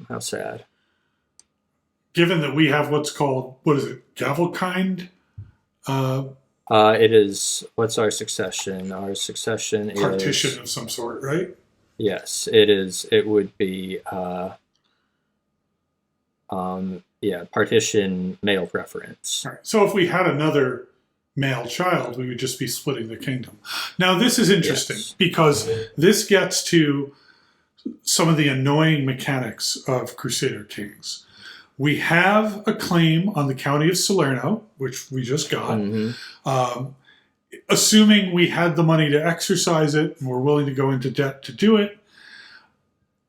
How sad. Given that we have what's called, what is it, gavelkind? It is, what's our succession? Our succession is... Partition of some sort, right? Yes, it is. It would be, partition male preference. All right. So if we had another male child, we would just be splitting the kingdom. Now, this is interesting because this gets to some of the annoying mechanics of Crusader kings. We have a claim on the county of Salerno, which we just got. Assuming we had the money to exercise it and we're willing to go into debt to do it,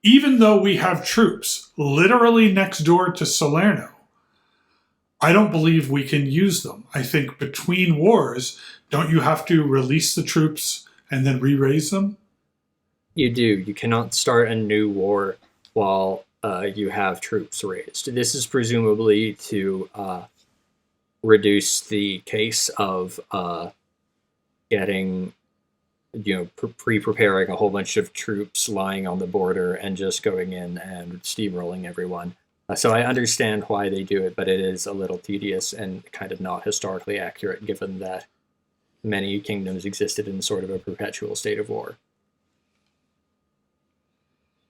even though we have troops literally next door to Salerno, I don't believe we can use them. I think between wars, don't you have to release the troops and then re-raise them? You do. You cannot start a new war while you have troops raised. This is presumably to reduce the case of getting, pre-preparing a whole bunch of troops lying on the border and just going in and steamrolling everyone. So I understand why they do it, but it is a little tedious and kind of not historically accurate, given that many kingdoms existed in sort of a perpetual state of war.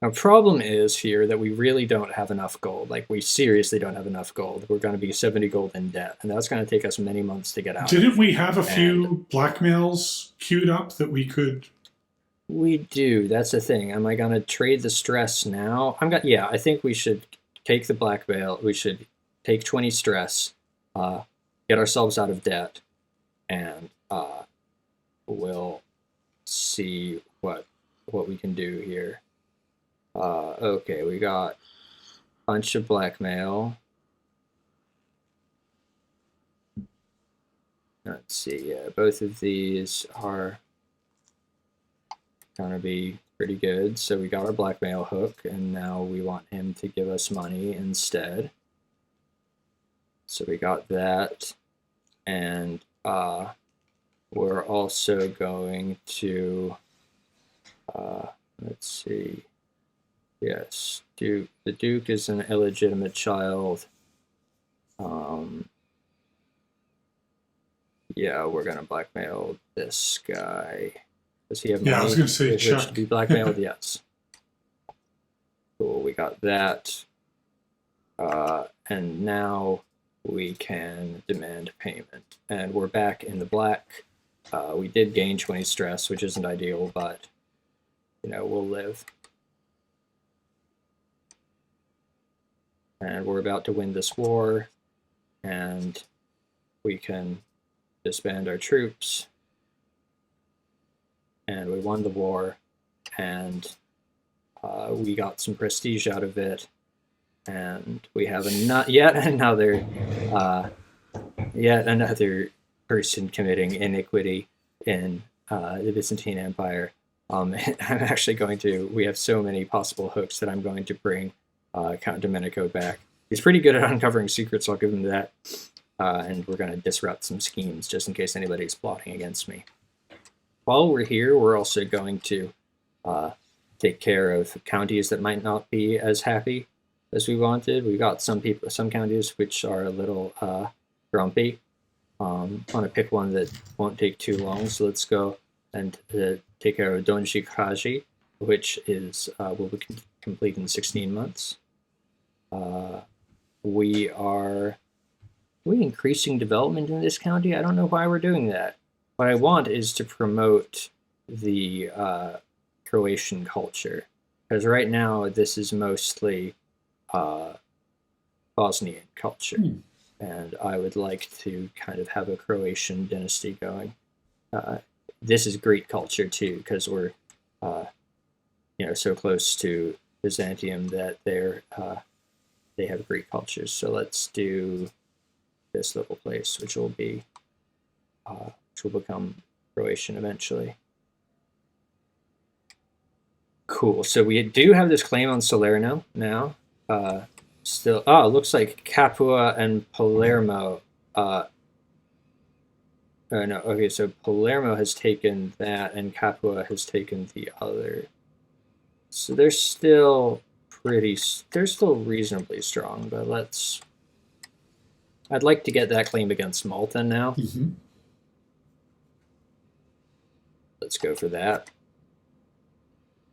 Now, problem is here that we really don't have enough gold. Like, we seriously don't have enough gold. We're going to be 70 gold in debt, and that's going to take us many months to get out. Didn't we have a few blackmails queued up that we could... We do. That's the thing. Am I going to trade the stress now? I think we should take the blackmail. We should take 20 stress, get ourselves out of debt, and we'll see what we can do here. Okay, we got a bunch of blackmail. Let's see, yeah, both of these are gonna be pretty good. So we got our blackmail hook, and now we want him to give us money instead. So we got that, and we're also going to, let's see. Yes, the Duke is an illegitimate child. Yeah, we're gonna blackmail this guy. Does he have money? Yeah, I was gonna say Chuck. To be blackmailed, yes. Cool, we got that. And now we can demand payment. And we're back in the black. We did gain 20 stress, which isn't ideal, but, we'll live. And we're about to win this war, and we can disband our troops. And we won the war, and we got some prestige out of it, and we have yet another person committing iniquity in the Byzantine Empire. I'm actually we have so many possible hooks that I'm going to bring Count Domenico back. He's pretty good at uncovering secrets, so I'll give him that. And we're going to disrupt some schemes just in case anybody's plotting against me. While we're here, we're also going to take care of counties that might not be as happy as we wanted. We got some counties which are a little grumpy. I want to pick one that won't take too long, so let's go and take care of Donji Kraji, which is will be complete in 16 months. We increasing development in this county? I don't know why we're doing that. What I want is to promote the Croatian culture, because right now this is mostly Bosnian culture, and I would like to kind of have a Croatian dynasty going. This is Greek culture too, because we're so close to Byzantium that they have Greek cultures. So let's do this little place, which will be which will become Croatian eventually. Cool. So we do have this claim on Salerno now. Still, it looks like Capua and Palermo. Oh no. Okay, so Palermo has taken that, and Capua has taken the other. So they're still reasonably strong. But I'd like to get that claim against Malta now. Mm-hmm. Let's go for that.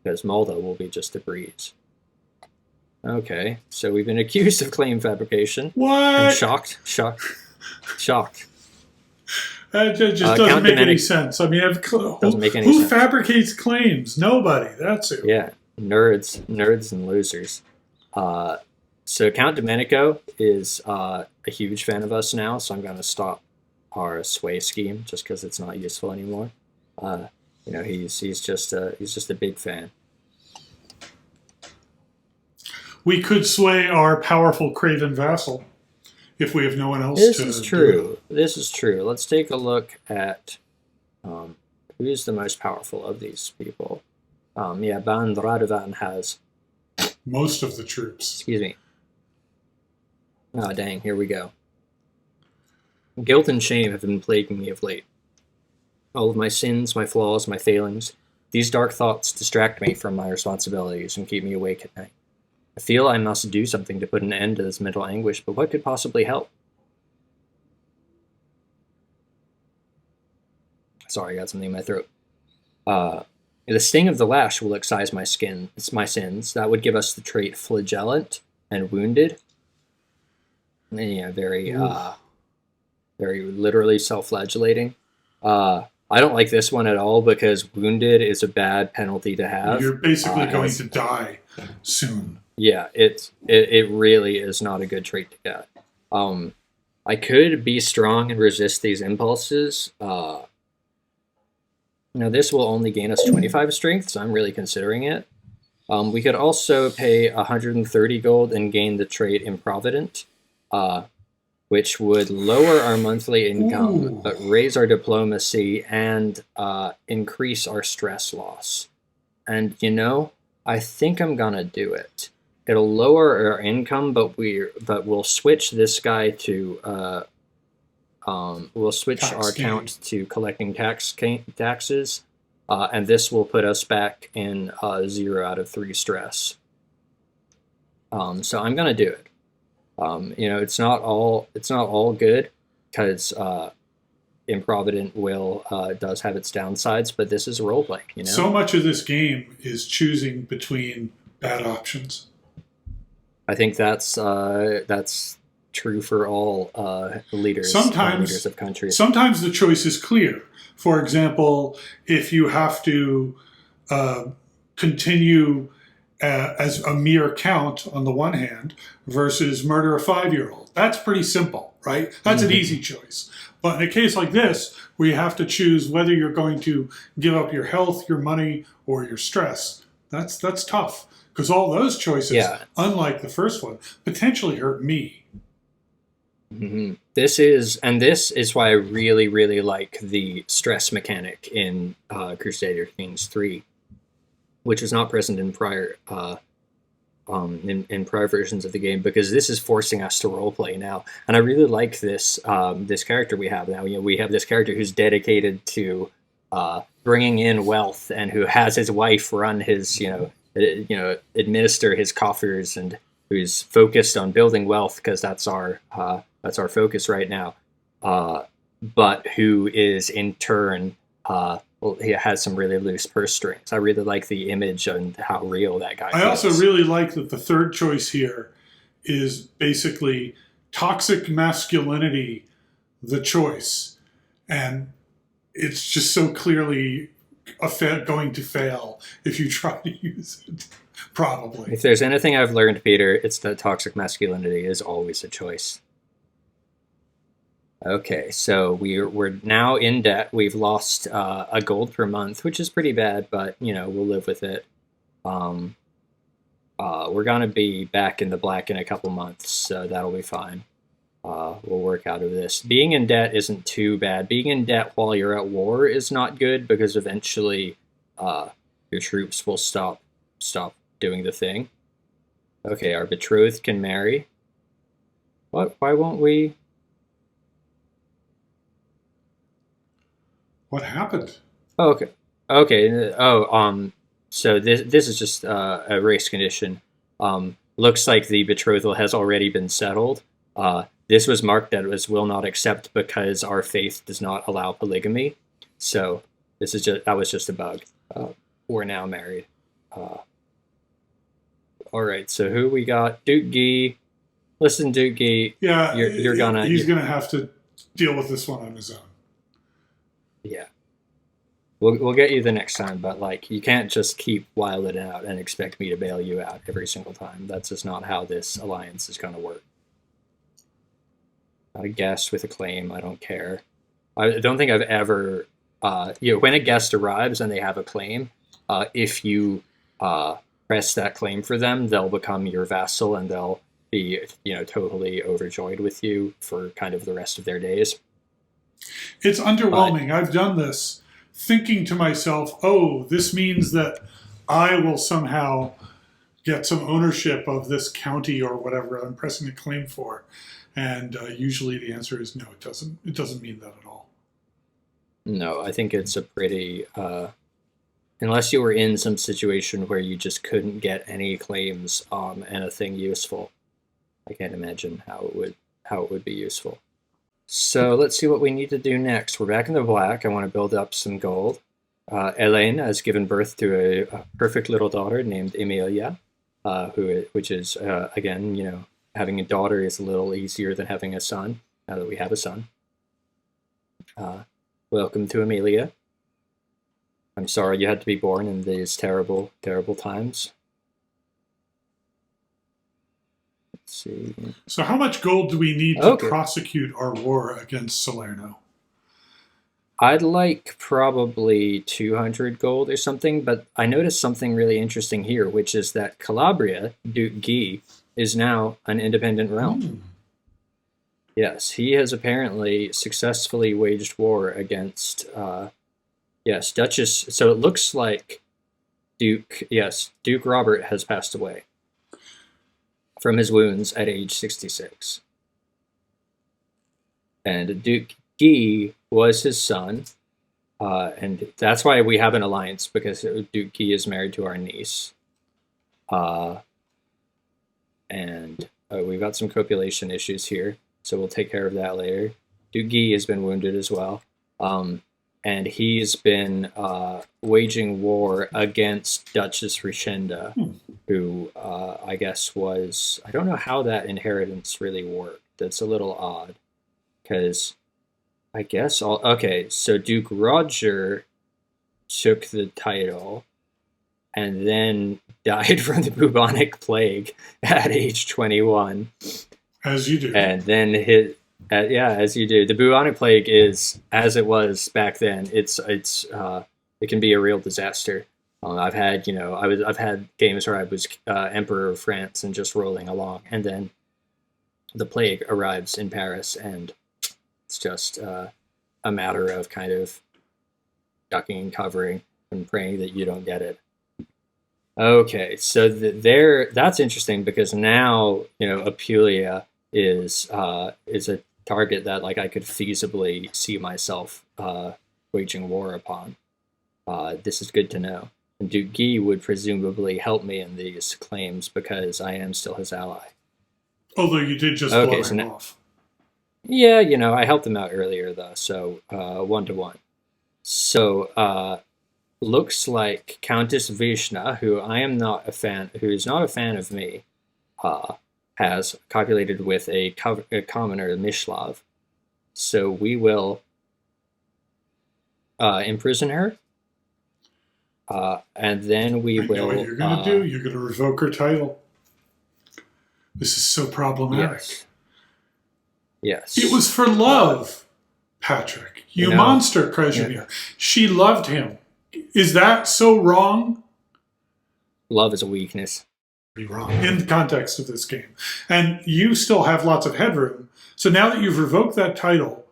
Because Malta will be just a breeze. Okay, so we've been accused of claim fabrication. What? I'm shocked. That just doesn't make any sense. I mean, who fabricates claims? Nobody. That's it. Yeah, nerds and losers. So Count Domenico is a huge fan of us now, so I'm going to stop our sway scheme just because it's not useful anymore. He's just a big fan. We could sway our powerful craven vassal if we have no one else This to is true. This is true. Let's take a look at who's the most powerful of these people. Ban Radovan has most of the troops. Excuse me. Oh, dang. Here we go. Guilt and shame have been plaguing me of late. All of my sins, my flaws, my failings, these dark thoughts distract me from my responsibilities and keep me awake at night. I feel I must do something to put an end to this mental anguish, but what could possibly help? Sorry, I got something in my throat. The sting of the lash will excise my skin. It's my sins. That would give us the trait flagellant and wounded. And, yeah, very literally self-flagellating. I don't like this one at all because wounded is a bad penalty to have. You're basically going to die soon. Yeah, it really is not a good trait to get. I could be strong and resist these impulses. Now this will only gain us 25 strength, so I'm really considering it. We could also pay 130 gold and gain the trait Improvident, which would lower our monthly income, but raise our diplomacy and increase our stress loss. And I think I'm gonna do it. It'll lower our income, but we'll switch this guy to we'll switch our account to collecting taxes, and this will put us back in 0 out of 3 stress. So I'm gonna do it. It's not all good because Improvident does have its downsides, but this is role play. So much of this game is choosing between bad options. I think that's true for all leaders of countries. Sometimes the choice is clear. For example, if you have to continue as a mere count on the one hand versus murder a 5-year-old, that's pretty simple, right? That's an easy choice. But in a case like this, where you have to choose whether you're going to give up your health, your money, or your stress, that's tough. Because all those choices, unlike the first one, potentially hurt me. Mm-hmm. This is why I really, really like the stress mechanic in Crusader Kings 3, which was not present in prior in prior versions of the game, because this is forcing us to roleplay now. And I really like this this character we have now. We have this character who's dedicated to bringing in wealth, and who has his wife run his administer his coffers, and who's focused on building wealth because that's our focus right now. But who is in turn he has some really loose purse strings. I really like the image and how real that guy is. I also really like that the third choice here is basically toxic masculinity, the choice, and it's just so clearly going to fail if you try to use it. Probably. If there's anything I've learned, Peter, it's that toxic masculinity is always a choice. Okay, so we're now in debt. We've lost a gold per month, which is pretty bad, but we'll live with it. We're gonna be back in the black in a couple months, so that'll be fine. we'll work out of this. Being in debt isn't too bad. Being in debt while you're at war is not good because eventually your troops will stop doing the thing. Okay, our betrothed can marry. What? Why won't we? What happened? Oh, okay. Okay. Oh, so this is just a race condition. Looks like the betrothal has already been settled. This was marked as will not accept because our faith does not allow polygamy. So that was just a bug. We're now married. All right. So who we got? Duke Guy. Listen, Duke Guy. Yeah, you're gonna. He's gonna have to deal with this one on his own. Yeah. We'll get you the next time, but like you can't just keep wilding out and expect me to bail you out every single time. That's just not how this alliance is going to work. Not a guest with a claim. I don't care. I don't think I've ever, when a guest arrives and they have a claim, if you press that claim for them, they'll become your vassal and they'll be, totally overjoyed with you for kind of the rest of their days. It's underwhelming. I've done this thinking to myself, oh, this means that I will somehow get some ownership of this county or whatever I'm pressing a claim for. And usually the answer is no, it doesn't. It doesn't mean that at all. No, I think it's a pretty, unless you were in some situation where you just couldn't get any claims on anything useful, I can't imagine how it would be useful. So let's see what we need to do next. We're back in the black. I want to build up some gold. Elaine has given birth to a perfect little daughter named Emilia, which is, again, having a daughter is a little easier than having a son, now that we have a son. Welcome to Emilia. I'm sorry you had to be born in these terrible, terrible times. See. So how much gold do we need to prosecute our war against Salerno? I'd like probably 200 gold or something, but I noticed something really interesting here, which is that Calabria, Duke Guy, is now an independent realm. Yes, he has apparently successfully waged war against, Duchess. So it looks like Duke Robert has passed away from his wounds at age 66. And Duke Guy was his son, and that's why we have an alliance, because Duke Guy is married to our niece. And we've got some copulation issues here, so we'll take care of that later. Duke Guy has been wounded as well. And he's been waging war against Duchess Richenda, who I guess was... I don't know how that inheritance really worked. That's a little odd, because I guess... so Duke Roger took the title and then died from the bubonic plague at age 21. As you do. And then as you do. The bubonic plague is, as it was back then, it can be a real disaster. I've had games where I was Emperor of France and just rolling along, and then the plague arrives in Paris, and it's just a matter of kind of ducking and covering and praying that you don't get it. Okay, so that's interesting, because now Apulia is a target that I could feasibly see myself waging war upon. This is good to know. And Duke Guy would presumably help me in these claims because I am still his ally. Although you did just blow him off. Yeah, I helped him out earlier though, so 1-to-1. So looks like Countess Vishna, who is not a fan of me, has copulated with a commoner, Mishlav. So we will imprison her, and then we will... know what you're going to do? You're going to revoke her title. This is so problematic. Yes. It was for love, Patrick. You monster, Krajimir. Yeah. She loved him. Is that so wrong? Love is a weakness. wrong in the context of this game. And you still have lots of headroom. So now that you've revoked that title,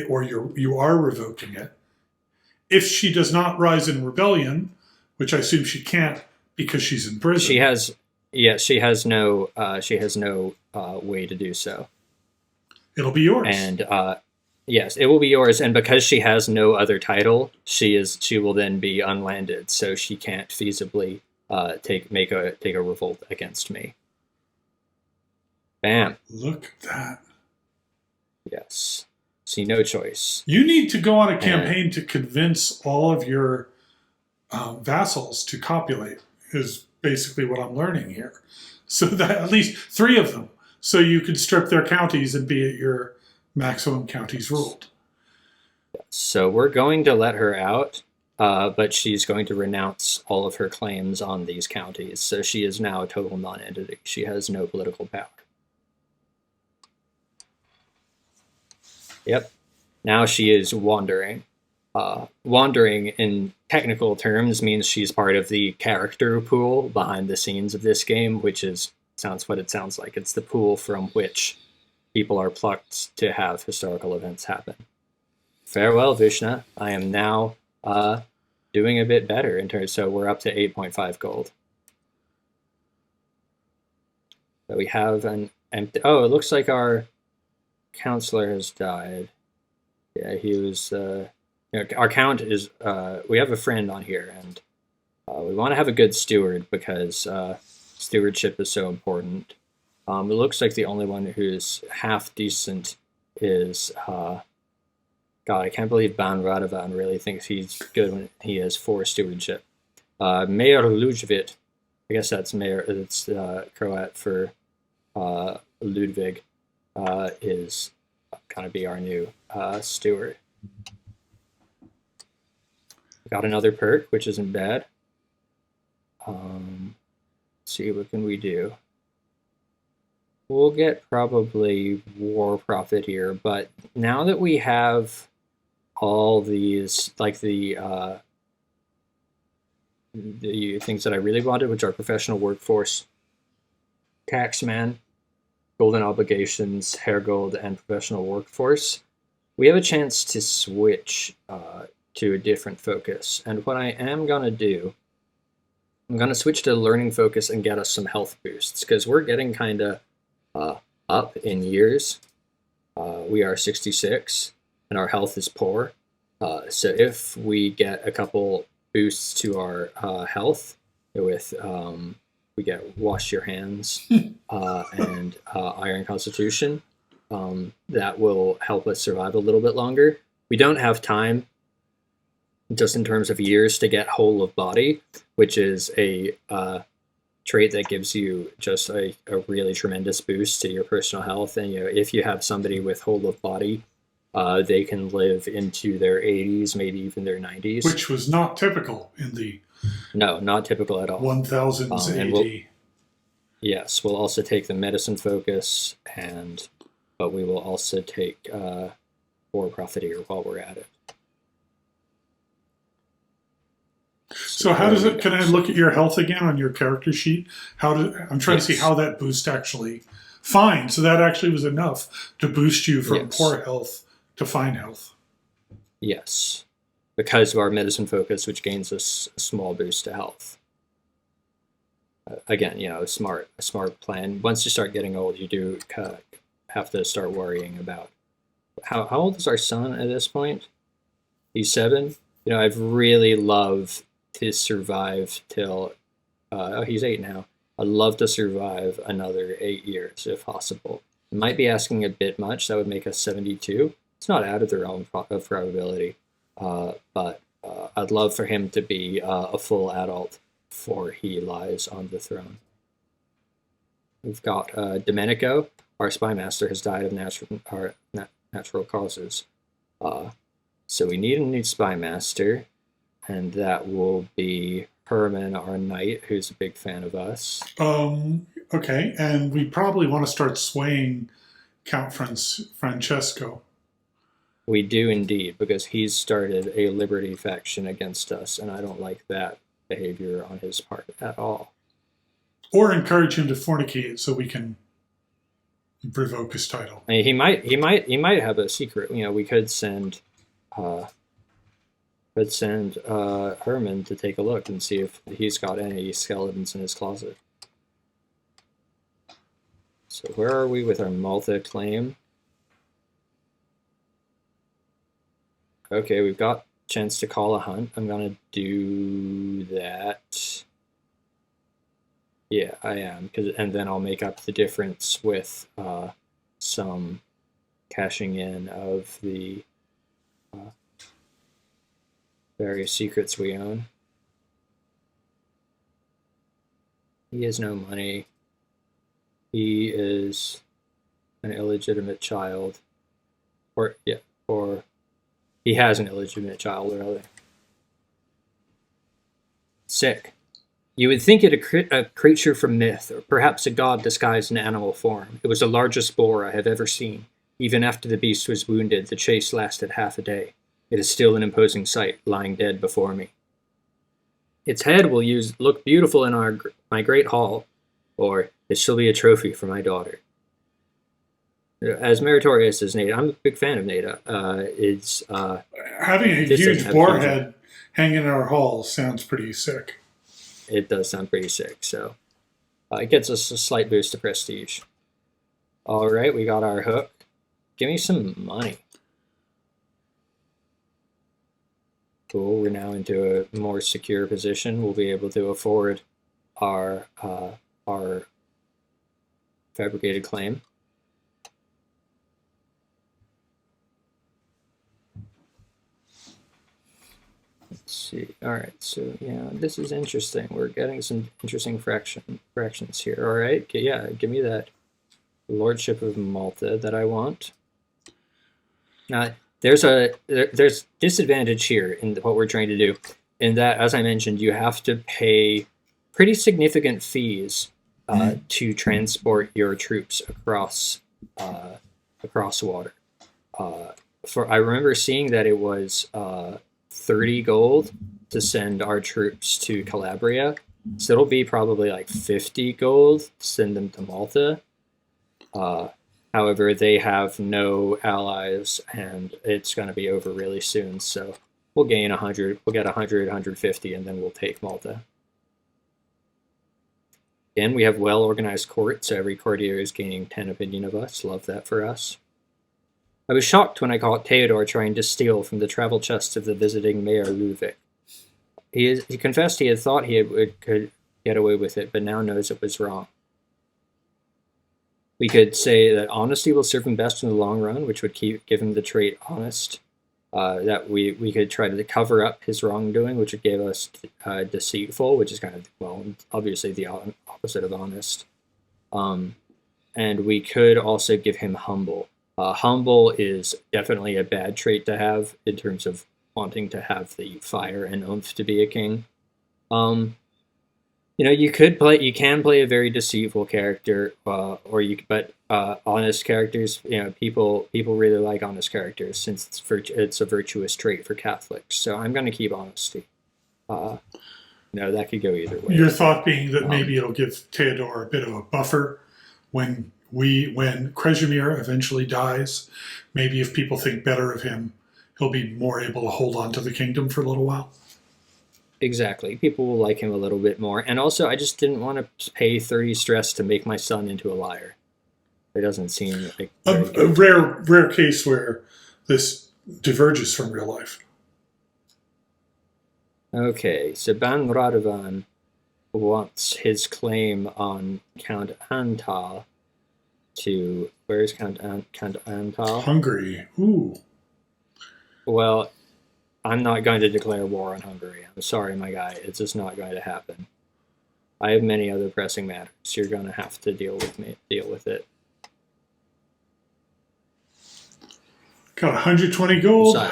or you are revoking it, if she does not rise in rebellion, which I assume she can't because she's in prison. She has no way to do so. It'll be yours. And yes, it will be yours. And because she has no other title, she will then be unlanded, so she can't feasibly take a revolt against me. Bam. Look at that. Yes. See, no choice. You need to go on a campaign to convince all of your vassals to copulate, is basically what I'm learning here. So that at least 3 of them, so you could strip their counties and be at your maximum counties ruled. So we're going to let her out, but she's going to renounce all of her claims on these counties. So she is now a total non-entity. She has no political power. Yep. Now she is wandering. Wandering in technical terms means she's part of the character pool behind the scenes of this game, which sounds what it sounds like. It's the pool from which people are plucked to have historical events happen. Farewell, Vishna. I am now doing a bit better in terms, so we're up to 8.5 gold. So we have an empty. Oh, it looks like our counselor has died. Yeah, he was. Our count is. We have a friend on here, and we want to have a good steward because stewardship is so important. It looks like the only one who's half decent is. God, I can't believe Ban Radovan really thinks he's good when he has 4 stewardship. Mayor Lujvit, I guess that's Mayor. It's Croat for Ludwig. Is going to be our new steward. Got another perk, which isn't bad. Let's see, what can we do? We'll get probably war profit here, but now that we have all these, like the things that I really wanted, which are professional workforce, taxman, golden obligations, hair gold, and professional workforce, we have a chance to switch to a different focus. And what I am going to do, I'm going to switch to learning focus and get us some health boosts, because we're getting kind of up in years. We are 66, and our health is poor. So if we get a couple boosts to our health with... we get wash your hands and iron constitution. That will help us survive a little bit longer. We don't have time, just in terms of years, to get whole of body, which is a trait that gives you just a really tremendous boost to your personal health. And if you have somebody with whole of body, they can live into their 80s, maybe even their 90s. Which was not typical in the... No, not typical at all. 1000s AD. Yes, we'll also take the medicine focus, but we will also take war profiteer while we're at it. So how does it? Can I look at your health again on your character sheet? I'm trying to see how that boost actually. Fine. So that actually was enough to boost you from poor health to fine health. Yes. Because of our medicine focus, which gains us a small boost to health. Again, a smart plan. Once you start getting old, you do have to start worrying about how old is our son at this point? He's 7. I've really loved to survive till he's 8 now. I'd love to survive another 8 years if possible. I might be asking a bit much. That would make us 72. It's not out of the realm of probability. But I'd love for him to be a full adult before he lies on the throne. We've got Domenico, our spy master, has died of natural causes. So we need a new spy master, and that will be Herman, our knight, who's a big fan of us. Okay, and we probably want to start swaying Count Francesco. We do indeed, because he's started a liberty faction against us, and I don't like that behavior on his part at all. Or encourage him to fornicate so we can revoke his title. I mean, he might have a secret. We could send Herman to take a look and see if he's got any skeletons in his closet. So where are we with our Malta claim? Okay, we've got a chance to call a hunt. I'm gonna do that. Yeah, I am, and then I'll make up the difference with some cashing in of the various secrets we own. He has no money. He is an illegitimate child. Or he has an illegitimate child, rather. Sick. You would think it a creature from myth, or perhaps a god disguised in animal form. It was the largest boar I have ever seen. Even after the beast was wounded, the chase lasted half a day. It is still an imposing sight, lying dead before me. Its head will look beautiful in my great hall, or it shall be a trophy for my daughter. As meritorious as Nada, I'm a big fan of Nada. Having a huge boar head hanging in our hall sounds pretty sick. It does sound pretty sick, so it gets us a slight boost of prestige. All right, we got our hook. Give me some money. Cool, we're now into a more secure position. We'll be able to afford our fabricated claim. Let's see. All right, so yeah, this is interesting. We're getting some interesting fractions here. All right, yeah, give me that Lordship of Malta that I want. Now, there's disadvantage here in what we're trying to do, in that, as I mentioned, you have to pay pretty significant fees to transport your troops across water. I remember seeing that it was 30 gold to send our troops to Calabria, so it'll be probably like 50 gold to send them to Malta. However, they have no allies, and it's going to be over really soon, so we'll gain 100, we'll get 100, 150, and then we'll take Malta. Again, we have well-organized court, so every courtier is gaining 10 opinion of us. Love that for us. I was shocked when I caught Theodore trying to steal from the travel chest of the visiting Mayor Ludwig. He confessed he had thought could get away with it, but now knows it was wrong. We could say that honesty will serve him best in the long run, which would give him the trait honest. That we could try to cover up his wrongdoing, which would give us deceitful, which is kind of, well, obviously the opposite of honest. And we could also give him humble. Humble is definitely a bad trait to have in terms of wanting to have the fire and oomph to be a king. You can play a very deceitful character, but honest characters. People really like honest characters since it's a virtuous trait for Catholics. So I'm going to keep honesty. That could go either way. Your thought being that maybe it'll give Theodore a bit of a buffer when Kresimir eventually dies. Maybe if people think better of him, he'll be more able to hold on to the kingdom for a little while. Exactly. People will like him a little bit more. And also, I just didn't want to pay 30 stress to make my son into a liar. It doesn't seem like a rare case where this diverges from real life. Okay, so Ban Radovan wants his claim on Count Antal to... Where's Count Antal? Hungary. Ooh. Well, I'm not going to declare war on Hungary. I'm sorry, my guy. It's just not going to happen. I have many other pressing matters. You're going to have to deal with it. Got 120 gold. So,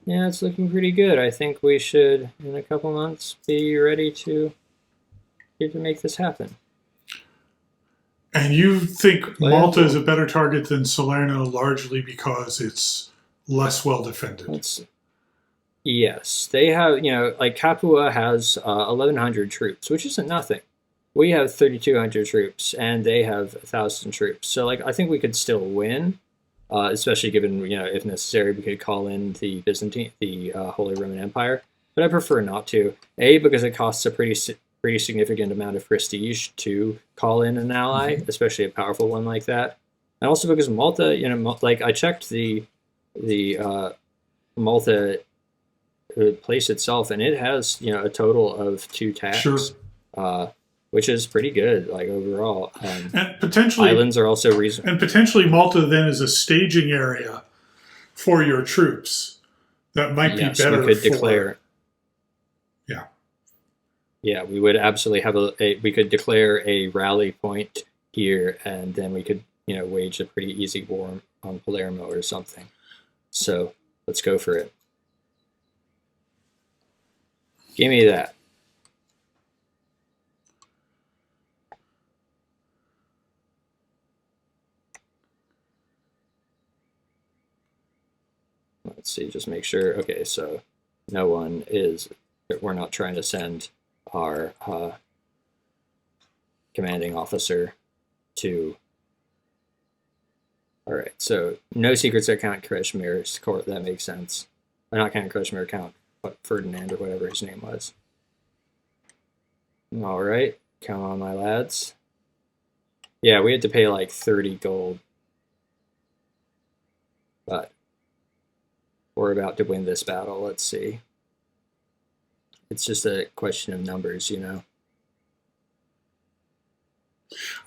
yeah, it's looking pretty good. I think we should, in a couple months, be ready to make this happen. And you think Malta is a better target than Salerno largely because it's less well defended? Yes. They have, like Capua has 1,100 troops, which isn't nothing. we have 3,200 troops, and they have 1,000 troops. So, like, I think we could still win, especially given, if necessary, we could call in the Holy Roman Empire. But I prefer not to. A, because it costs a pretty significant amount of prestige to call in an ally, especially a powerful one like that. And also because Malta, like I checked the Malta place itself, and it has a total of 2 tax, Sure. Which is pretty good, like overall. And potentially Islands are also reasonable. And potentially Malta then is a staging area for your troops that might be better. We could declare. Yeah. Yeah, we would absolutely have we could declare a rally point here, and then we could wage a pretty easy war on Palermo or something. So let's go for it. Give me that. Let's see, just make sure. Okay, so we're not trying to send our commanding officer to. All right, so no secrets at Count Kreshmir's court. That makes sense. Or not Count Kreshmir, Count Ferdinand or whatever his name was. All right, come on, my lads. Yeah, we had to pay like 30 gold. But we're about to win this battle. Let's see. It's just a question of numbers,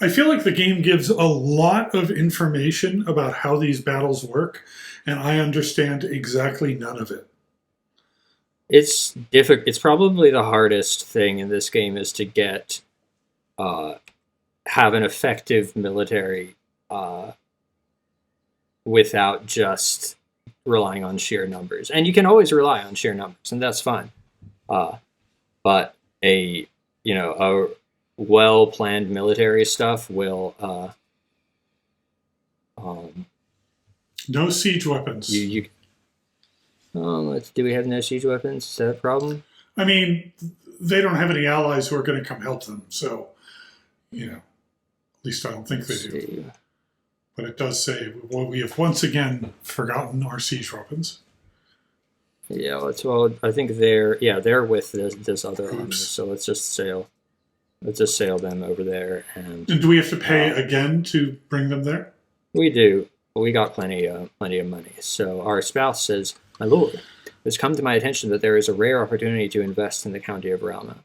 I feel like the game gives a lot of information about how these battles work, and I understand exactly none of it. It's difficult. It's probably the hardest thing in this game is to get have an effective military without just relying on sheer numbers. And you can always rely on sheer numbers, and that's fine. But a well-planned military stuff will no siege weapons. Do we have no siege weapons? Is that a problem? I mean, they don't have any allies who are going to come help them, so at least I don't think they do. But it does say, well, we have once again forgotten our siege weapons. Yeah, I think they're with this other army, so let's just sail them over there. And do we have to pay again to bring them there? We do. We got plenty of money. So our spouse says, "My lord, it has come to my attention that there is a rare opportunity to invest in the county of Ralma."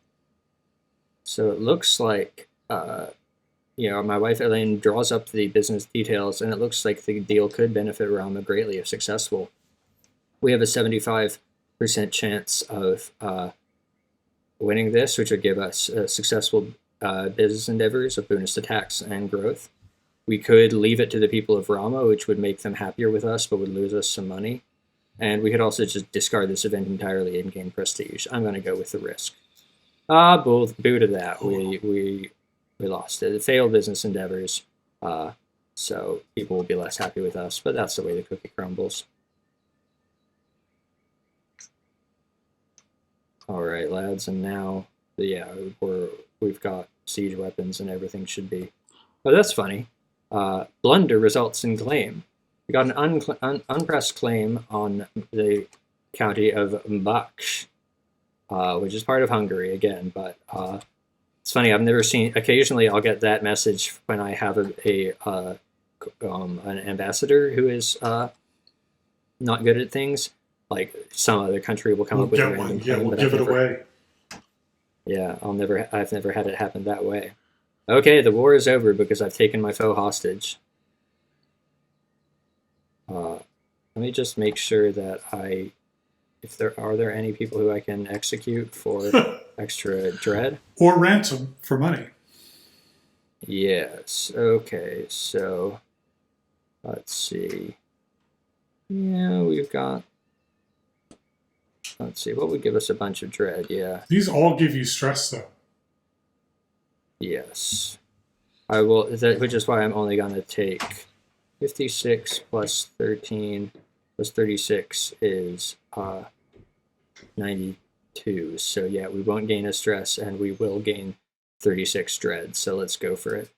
So it looks like, my wife Elaine draws up the business details, and it looks like the deal could benefit Ralma greatly if successful. We have a 75% chance of winning this, which would give us successful business endeavors, a bonus to tax and growth. We could leave it to the people of Rama, which would make them happier with us, but would lose us some money. And we could also just discard this event entirely and gain prestige. I'm going to go with the risk. Boo to that. We lost it. It failed business endeavors, so people will be less happy with us, but that's the way the cookie crumbles. All right, lads, and now, we've got siege weapons and everything should be. Oh, that's funny. Blunder results in claim. We got an unpressed claim on the county of Baksh, which is part of Hungary again. But it's funny. I've never seen. Occasionally, I'll get that message when I have an ambassador who is not good at things. Like some other country will come up with a random claim, we'll give it away. Yeah, I've never had it happen that way. Okay, the war is over because I've taken my foe hostage. Let me just make sure that are there any people who I can execute for extra dread? Or ransom for money. Yes, okay, so let's see. Yeah, we've got, let's see, what would give us a bunch of dread, yeah. These all give you stress, though. Yes. I will, which is why I'm only going to take 56 plus 13 plus 36 is 92. So yeah, we won't gain a stress, and we will gain 36 dread, so let's go for it.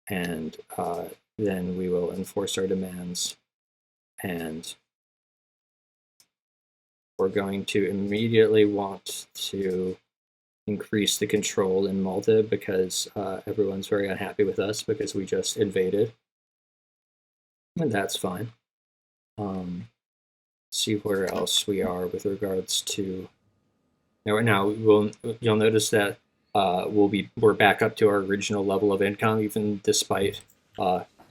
And then we will enforce our demands, and we're going to immediately want to increase the control in Malta because everyone's very unhappy with us because we just invaded. And that's fine. See where else we are with regards to... Now you'll notice that we're back up to our original level of income, even despite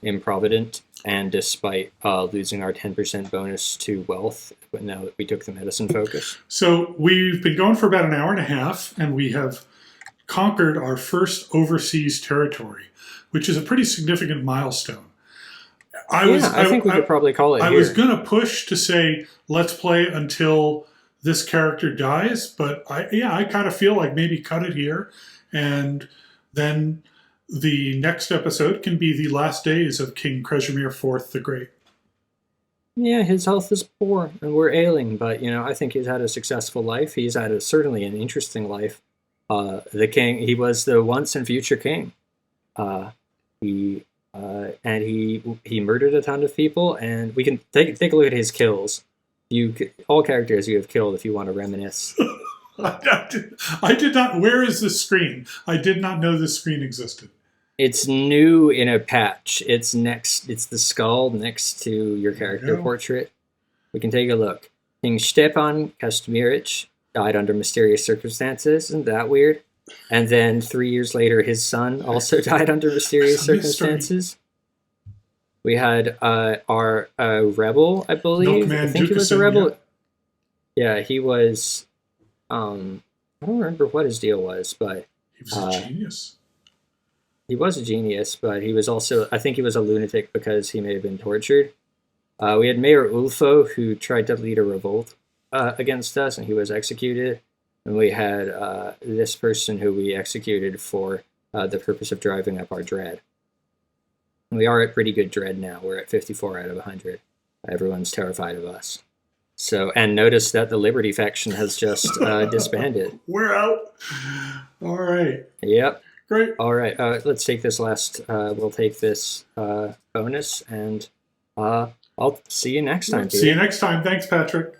improvident and despite losing our 10% bonus to wealth, but now that we took the medicine focus. So we've been going for about an hour and a half, and we have conquered our first overseas territory, which is a pretty significant milestone. I think we could probably call it I here. was going to push to say, let's play until this character dies, but I kind of feel like maybe cut it here, and then the next episode can be the last days of King Kresimir IV the Great. Yeah, his health is poor, and we're ailing, but, I think he's had a successful life. He's had certainly an interesting life. The king, he was the once and future king. He murdered a ton of people, and we can take a look at his kills. All characters you have killed if you want to reminisce. I did not. Where is this screen? I did not know this screen existed. It's new in a patch. It's the skull next to your character portrait. We can take a look. King Stepan Kastamirich died under mysterious circumstances. Isn't that weird? And then 3 years later, his son also died under mysterious circumstances. We had our rebel, I believe. Milkman I think he was a Dukeson, rebel. Yeah, he was... I don't remember what his deal was, but... He was a genius. He was a genius, but he was also... I think he was a lunatic because he may have been tortured. We had Mayor Ulfo, who tried to lead a revolt against us, and he was executed. And we had this person who we executed for the purpose of driving up our dread. We are at pretty good dread now. We're at 54 out of 100. Everyone's terrified of us. So, and notice that the Liberty faction has just disbanded. We're out. All right. Yep. Great. All right. Let's take this last. We'll take this bonus, and I'll see you next time. See you next time. Thanks, Patrick.